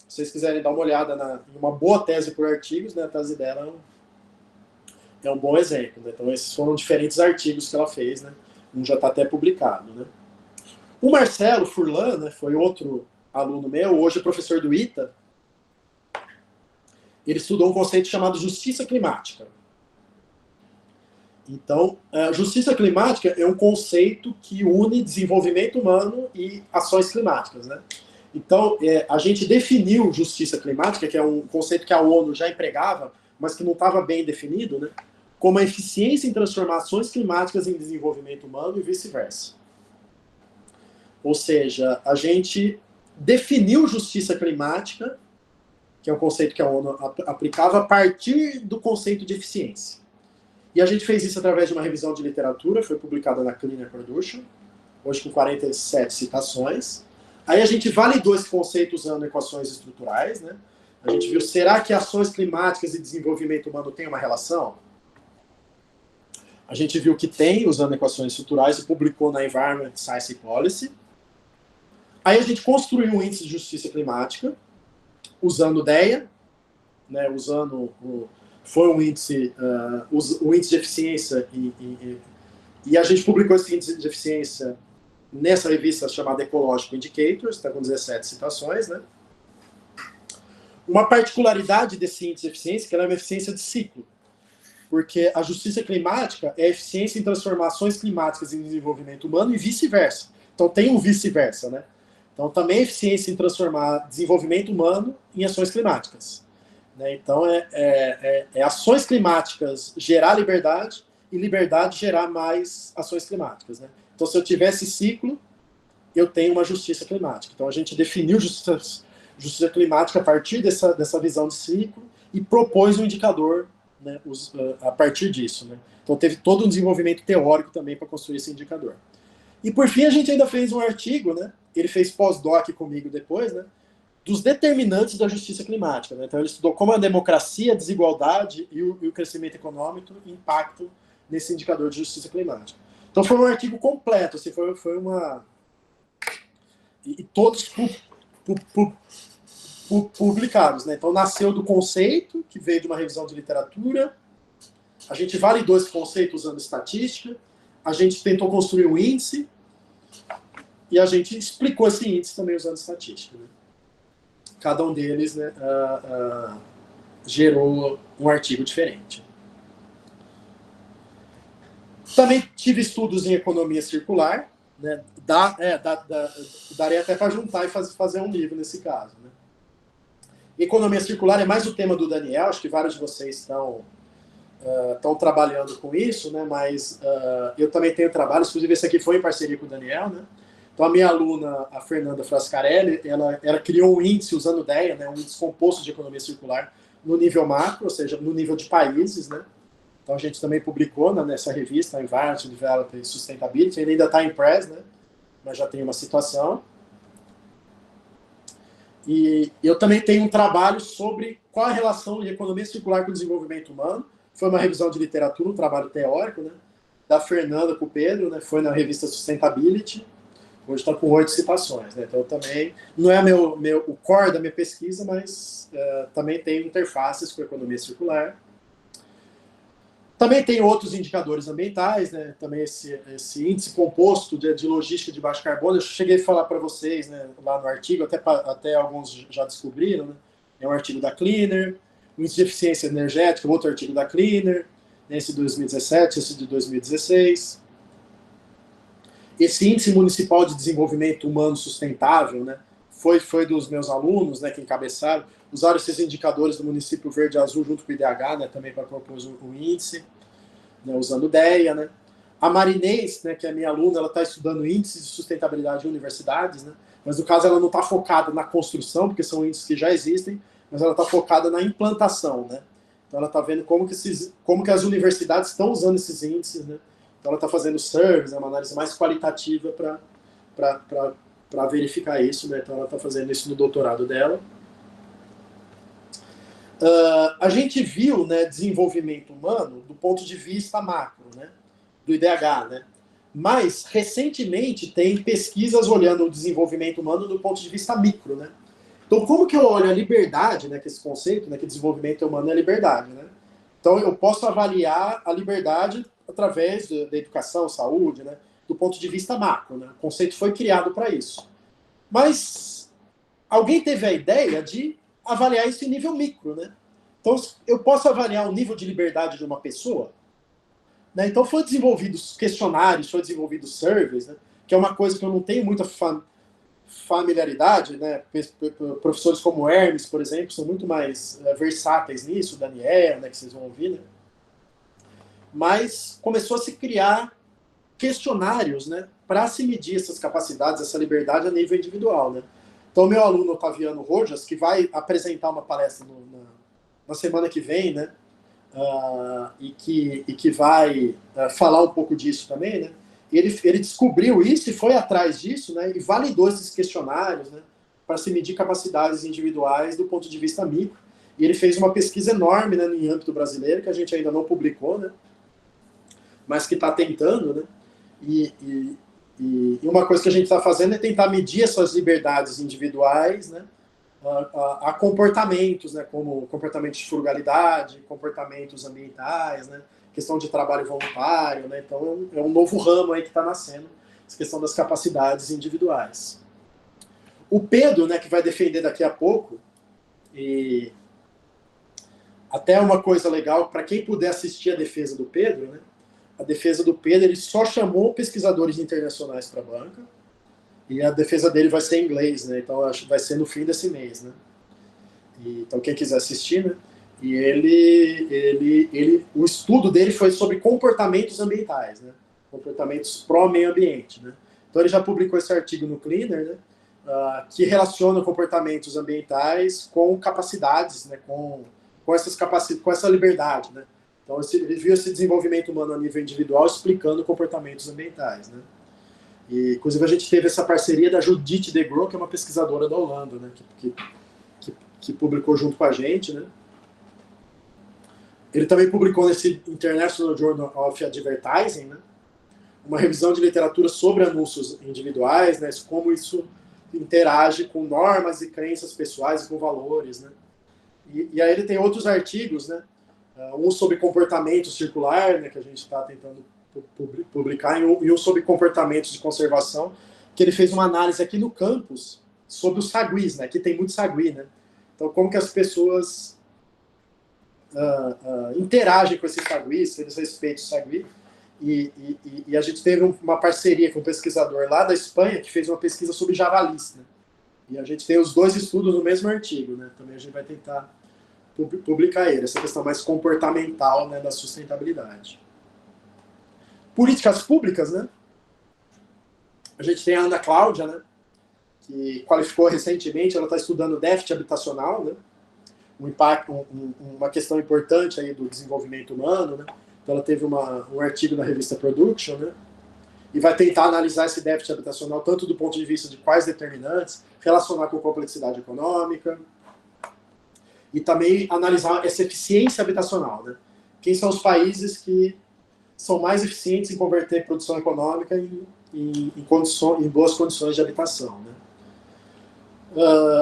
Se vocês quiserem dar uma olhada em uma boa tese por artigos, né, a tese dela é um bom exemplo, né? Então, esses foram diferentes artigos que ela fez, né? Um já está até publicado, né? O Marcelo Furlan, né, foi outro aluno meu, hoje é professor do ITA. Ele estudou um conceito chamado justiça climática. Então, justiça climática é um conceito que une desenvolvimento humano e ações climáticas, né? Então, a gente definiu justiça climática, que é um conceito que a ONU já empregava, mas que não estava bem definido, né? Como a eficiência em transformações climáticas em desenvolvimento humano e vice-versa. Ou seja, a gente definiu justiça climática, que é um conceito que a ONU aplicava a partir do conceito de eficiência. E a gente fez isso através de uma revisão de literatura, foi publicada na Clean Air Production, hoje com 47 citações. Aí a gente validou esse conceito usando equações estruturais, né? A gente viu, será que ações climáticas e desenvolvimento humano têm uma relação? A gente viu que tem, usando equações estruturais, e publicou na Environment Science and Policy. Aí a gente construiu um índice de justiça climática, usando DEA, né, foi um índice, o índice de eficiência, e a gente publicou esse índice de eficiência nessa revista chamada Ecological Indicators, está com 17 citações, né? Uma particularidade desse índice de eficiência é que ela é uma eficiência de ciclo, porque a justiça climática é eficiência em transformações climáticas em desenvolvimento humano e vice-versa. Então tem um vice-versa, né? Então também é eficiência em transformar desenvolvimento humano em ações climáticas. Né? Então é ações climáticas gerar liberdade e liberdade gerar mais ações climáticas. Né? Então se eu tiver esse ciclo, eu tenho uma justiça climática. Então a gente definiu justiça climática a partir dessa visão de ciclo e propôs um indicador, né, a partir disso. Né? Então teve todo um desenvolvimento teórico também para construir esse indicador. E por fim a gente ainda fez um artigo, né? Ele fez pós-doc comigo depois, né? Dos determinantes da justiça climática. Né? Então ele estudou como a democracia, a desigualdade e o crescimento econômico impactam nesse indicador de justiça climática. Então foi um artigo completo, assim, foi uma... E todos publicados. Né? Então nasceu do conceito, que veio de uma revisão de literatura, a gente validou esse conceito usando estatística, a gente tentou construir um índice, e a gente explicou esse índice também usando estatística. Né? Cada um deles, né, gerou um artigo diferente. Também tive estudos em economia circular, né? Daria até para juntar e fazer um livro nesse caso. Né? Economia circular é mais o tema do Daniel, acho que vários de vocês estão trabalhando com isso, né? Mas eu também tenho trabalho, inclusive esse aqui foi em parceria com o Daniel, né? Então a minha aluna, a Fernanda Frascarelli, ela criou um índice usando DEA, né? Um índice composto de economia circular no nível macro, ou seja, no nível de países, né? Então a gente também publicou nessa revista, Environment, Development e Sustainability, ele ainda está em press, né? Mas já tem uma situação. E eu também tenho um trabalho sobre qual a relação de economia circular com o desenvolvimento humano. Foi uma revisão de literatura, um trabalho teórico, né? Da Fernanda com o Pedro, né? Foi na revista Sustainability. Hoje está com 8 citações, né? Então também não é o core da minha pesquisa, mas também tem interfaces com a economia circular. Também tem outros indicadores ambientais, né? Também esse índice composto de logística de baixo carbono. Eu cheguei a falar para vocês, né, lá no artigo, até alguns já descobriram, né? É um artigo da Cleaner, o índice de eficiência energética, outro artigo da Cleaner, esse de 2017, esse de 2016. Esse índice municipal de desenvolvimento humano sustentável, né, foi dos meus alunos, né, que encabeçaram, usaram esses indicadores do município verde e azul junto com o IDH, né, também para propor o índice, né, usando DEA, né. A Marinês, né, que é minha aluna, ela está estudando índices de sustentabilidade em universidades, né, mas no caso ela não está focada na construção, porque são índices que já existem, mas ela está focada na implantação, né. Então ela está vendo como que as universidades estão usando esses índices, né. Então ela está fazendo surveys, uma análise mais qualitativa para verificar isso, né? Então ela está fazendo isso no doutorado dela. A gente viu, né, desenvolvimento humano do ponto de vista macro, né, do IDH, né? Mas recentemente tem pesquisas olhando o desenvolvimento humano do ponto de vista micro, né? Então como que eu olho a liberdade, né, que esse conceito, né, que desenvolvimento humano é liberdade, né? Então, eu posso avaliar a liberdade através da educação, saúde, né? Do ponto de vista macro, né? O conceito foi criado para isso. Mas alguém teve a ideia de avaliar isso em nível micro, né? Então, eu posso avaliar o nível de liberdade de uma pessoa, né? Então, foi desenvolvidos questionários, foi desenvolvidos surveys, né? Que é uma coisa que eu não tenho muita familiaridade, né? Professores como Hermes, por exemplo, são muito mais versáteis nisso, Daniel, né? Que vocês vão ouvir, né? Mas começou a se criar questionários, né? Para se medir essas capacidades, essa liberdade a nível individual, né? Então, meu aluno Otaviano Rojas, que vai apresentar uma palestra na semana que vem, né? E que vai falar um pouco disso também, né? Ele descobriu isso e foi atrás disso, né? E validou esses questionários, né? Para se medir capacidades individuais do ponto de vista micro. E ele fez uma pesquisa enorme, né, em âmbito brasileiro, que a gente ainda não publicou, né? Mas que está tentando, né? E uma coisa que a gente está fazendo é tentar medir essas liberdades individuais, né? A comportamentos, né, como comportamentos de frugalidade, comportamentos ambientais, né, questão de trabalho voluntário, né, então é um novo ramo aí que está nascendo, essa questão das capacidades individuais. O Pedro, né, que vai defender daqui a pouco, e até uma coisa legal, para quem puder assistir a defesa do Pedro, né, a defesa do Pedro, ele só chamou pesquisadores internacionais para a banca, e a defesa dele vai ser em inglês, né? Então acho que vai ser no fim desse mês, né? Então quem quiser assistir, né? E o estudo dele foi sobre comportamentos ambientais, né? Comportamentos pró-meio ambiente, né? Então ele já publicou esse artigo no Cleaner, né? Que relaciona comportamentos ambientais com capacidades, né? Com essa liberdade, né? Então ele viu esse desenvolvimento humano a nível individual explicando comportamentos ambientais, né? E, inclusive, a gente teve essa parceria da Judith de Groot, que é uma pesquisadora da Holanda, né, que publicou junto com a gente, né. Ele também publicou nesse International Journal of Advertising, né, uma revisão de literatura sobre anúncios individuais, né, como isso interage com normas e crenças pessoais e com valores, né. E aí ele tem outros artigos, né, um sobre comportamento circular, né, que a gente está tentando publicar, e um sobre comportamentos de conservação, que ele fez uma análise aqui no campus sobre os saguis, né? Aqui tem muito sagui, né? Então, como que as pessoas interagem com esses saguis, se eles respeitam o sagui. E a gente teve uma parceria com um pesquisador lá da Espanha que fez uma pesquisa sobre javalis, né? E a gente tem os dois estudos no mesmo artigo, né? Também a gente vai tentar publicar ele, essa questão mais comportamental, né, da sustentabilidade. Políticas públicas, né? A gente tem a Ana Cláudia, né? Que qualificou recentemente, ela está estudando déficit habitacional, né? Um impacto, uma questão importante aí do desenvolvimento humano, né? Então ela teve um artigo na revista Production, né? E vai tentar analisar esse déficit habitacional tanto do ponto de vista de quais determinantes, relacionar com complexidade econômica, e também analisar essa eficiência habitacional, né? Quem são os países que são mais eficientes em converter produção econômica em boas condições de habitação, né?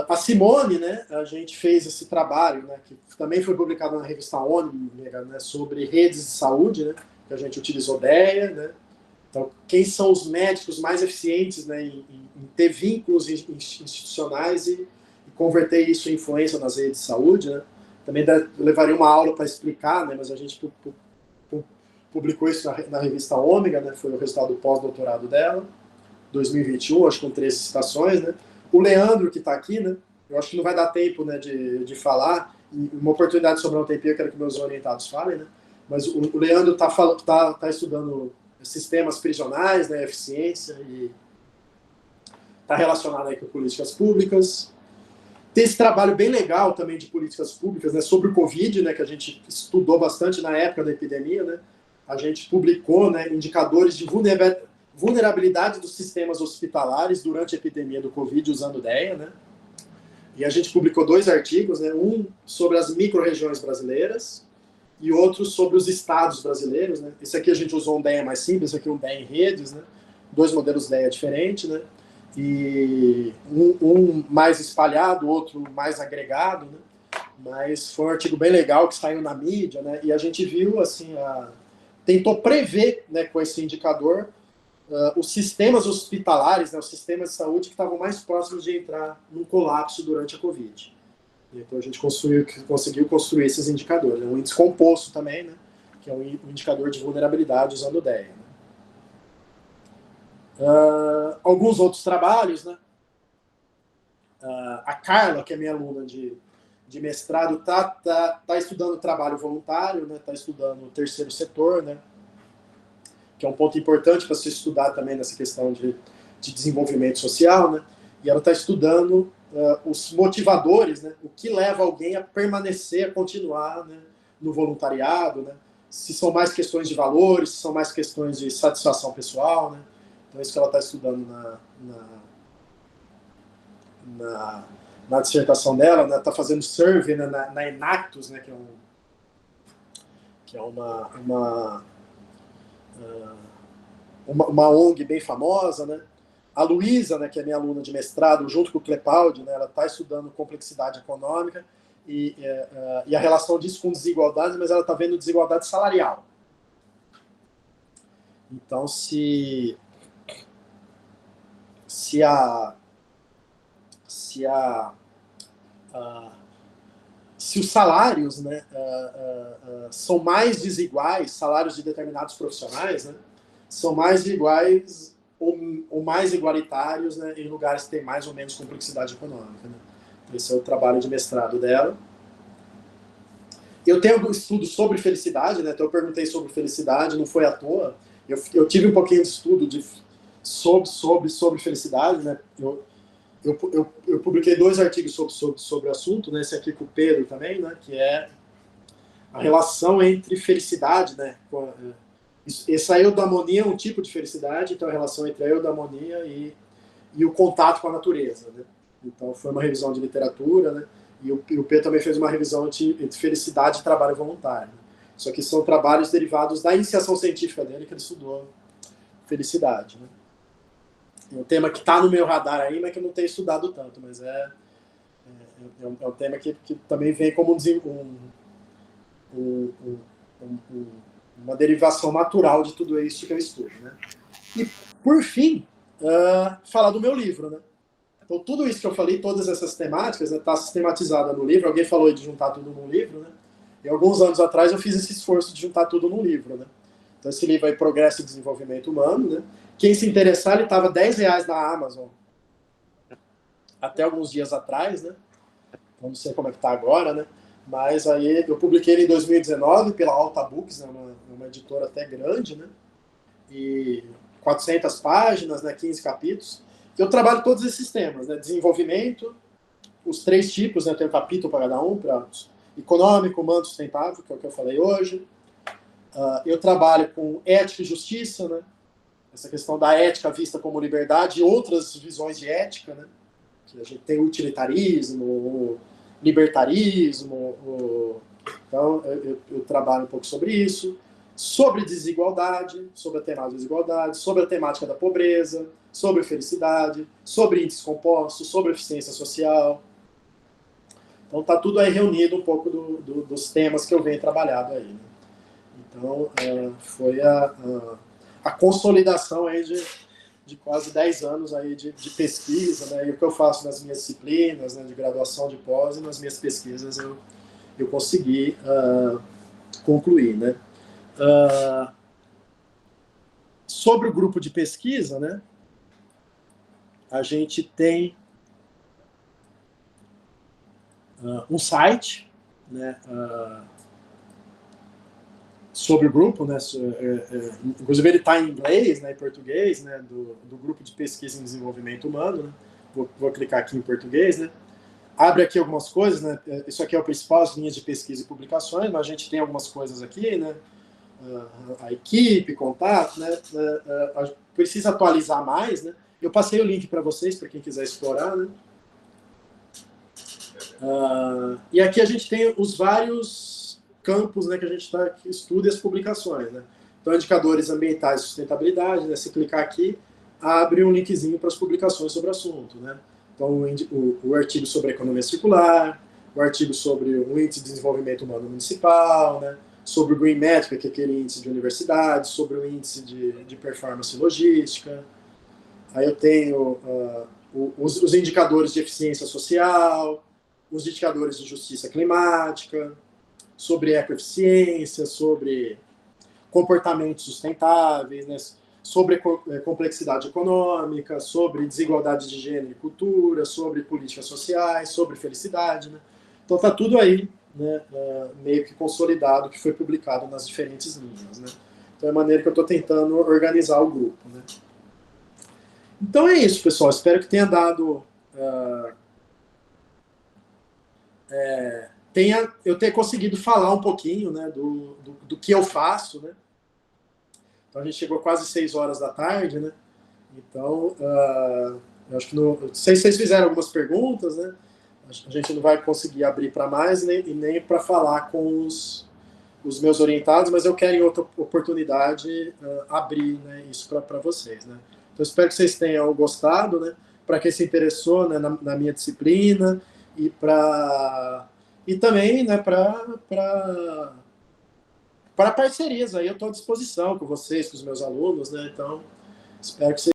A Simone, né, a gente fez esse trabalho, né, que também foi publicado na revista ONU, né, sobre redes de saúde, né, que a gente utilizou DEA, né? Então, quem são os médicos mais eficientes, né, em ter vínculos institucionais e converter isso em influência nas redes de saúde, né? Também levaria uma aula para explicar, né, mas a gente publicou isso na revista Ômega, né? Foi o resultado do pós-doutorado dela, 2021, acho que com 13 citações, né? O Leandro, que está aqui, né? Eu acho que não vai dar tempo, né, de falar, e uma oportunidade de sobrar um tempinho, eu quero que meus orientados falem, né? Mas o Leandro está estudando sistemas prisionais, né, eficiência, e está relacionado aí com políticas públicas. Tem esse trabalho bem legal também de políticas públicas, né, sobre o Covid, né, que a gente estudou bastante na época da epidemia, né? A gente publicou, né, indicadores de vulnerabilidade dos sistemas hospitalares durante a epidemia do Covid usando DEA, né? E a gente publicou 2 artigos, né? Um sobre as micro-regiões brasileiras e outro sobre os estados brasileiros, né? Esse aqui a gente usou um DEA mais simples, esse aqui um DEA em redes, né? 2 modelos DEA diferentes, né? E um mais espalhado, outro mais agregado, né? mas foi um artigo bem legal que saiu na mídia, né? E a gente viu, assim, tentou prever, né, com esse indicador, os sistemas hospitalares, né, os sistemas de saúde que estavam mais próximos de entrar num colapso durante a Covid. Então a gente conseguiu construir esses indicadores. Um índice composto também, né, que é um indicador de vulnerabilidade usando o DEA. Né? Alguns outros trabalhos, né? A Carla, que é minha aluna de mestrado, tá estudando trabalho voluntário, né? Tá estudando o terceiro setor, né? Que é um ponto importante para se estudar também nessa questão de desenvolvimento social, né? E ela está estudando os motivadores, né? O que leva alguém a permanecer, a continuar, né, no voluntariado, né? Se são mais questões de valores, se são mais questões de satisfação pessoal, né? Então é isso que ela está estudando na dissertação dela, né? Está fazendo survey, né, na Enactus, né? Que é uma ONG bem famosa, né? A Luísa, né, que é minha aluna de mestrado, junto com o Clepaldi, né, ela está estudando complexidade econômica e a relação disso com desigualdade, mas ela está vendo desigualdade salarial. Então, se os salários, né, são mais desiguais, salários de determinados profissionais, né, são mais iguais ou mais igualitários, né, em lugares que têm mais ou menos complexidade econômica. Né. Esse é o trabalho de mestrado dela. Eu tenho alguns estudos sobre felicidade, né, então eu perguntei sobre felicidade, não foi à toa. Eu tive um pouquinho de estudo sobre felicidade, né. Eu publiquei 2 artigos sobre o assunto, né, esse aqui com o Pedro também, né, que é a relação entre felicidade, né, essa eudaimonia é um tipo de felicidade, então a relação entre a eudaimonia e o contato com a natureza, né? Então foi uma revisão de literatura, né? E o Pedro também fez uma revisão entre felicidade e trabalho voluntário. Né? Isso aqui são trabalhos derivados da iniciação científica dele, que ele estudou felicidade, né? É um tema que está no meu radar aí, mas que eu não tenho estudado tanto, mas é um tema que também vem como uma derivação natural de tudo isso que eu estudo, né? E, por fim, falar do meu livro, né? Então, tudo isso que eu falei, todas essas temáticas, está, né, sistematizada no livro. Alguém falou de juntar tudo num livro, né? E alguns anos atrás eu fiz esse esforço de juntar tudo num livro, né? Então, esse livro é Progresso e Desenvolvimento Humano, né? Quem se interessar, ele estava R$10 na Amazon até alguns dias atrás, né? Não sei como é que está agora, né? Mas aí eu publiquei ele em 2019 pela Alta Books, né, uma editora até grande, né? E 400 páginas, né, 15 capítulos. Eu trabalho todos esses temas, né? Desenvolvimento, os 3 tipos, né? Tem um capítulo para cada um, para econômico, humano, sustentável, que é o que eu falei hoje. Eu trabalho com ética e justiça, né? Essa questão da ética vista como liberdade e outras visões de ética, né? Que a gente tem o utilitarismo, o libertarismo. Então, eu trabalho um pouco sobre isso. Sobre desigualdade, sobre a temática da desigualdade, sobre a temática da pobreza, sobre felicidade, sobre índices compostos, sobre eficiência social. Então, está tudo aí reunido um pouco dos temas que eu venho trabalhando aí. Né? Então, foi a consolidação aí de quase 10 anos aí de pesquisa, né? E o que eu faço nas minhas disciplinas, né, de graduação, de pós, e nas minhas pesquisas eu consegui concluir, né? Sobre o grupo de pesquisa, né? A gente tem um site, né? Sobre o grupo, né? Inclusive ele está em inglês, né, em português, né, do grupo de pesquisa em desenvolvimento humano, né? Vou clicar aqui em português, né? Abre aqui algumas coisas, né? Isso aqui é o principal, as linhas de pesquisa e publicações, mas a gente tem algumas coisas aqui, né? A equipe, contato, né? Precisa atualizar mais, né? Eu passei o link para vocês, para quem quiser explorar, né? E aqui a gente tem os vários campos, né, que a gente estuda as publicações, né? Então, indicadores ambientais e sustentabilidade, né? Se clicar aqui, abre um linkzinho para as publicações sobre o assunto, né? Então, o artigo sobre economia circular, o artigo sobre o Índice de Desenvolvimento Humano Municipal, né? Sobre o Green Metric, que é aquele índice de universidade, sobre o índice de performance logística. Aí eu tenho os indicadores de eficiência social, os indicadores de justiça climática, sobre ecoeficiência, sobre comportamentos sustentáveis, né? Sobre complexidade econômica, sobre desigualdade de gênero e cultura, sobre políticas sociais, sobre felicidade, né? Então está tudo aí, né, meio que consolidado, que foi publicado nas diferentes linhas, né? Então é a maneira que eu estou tentando organizar o grupo, né? Então é isso, pessoal. Espero que tenha dado... eu tenha conseguido falar um pouquinho, né, do que eu faço, né? Então a gente chegou quase 6 horas da tarde, né? Então, eu acho que não sei se vocês fizeram algumas perguntas, né? A gente não vai conseguir abrir para mais, nem para falar com os meus orientados, mas eu quero em outra oportunidade abrir, né, isso para vocês, né? Então espero que vocês tenham gostado, né? Para quem se interessou, né, na minha disciplina e também, né, para parcerias aí, eu estou à disposição com vocês, com os meus alunos, né? Então espero que vocês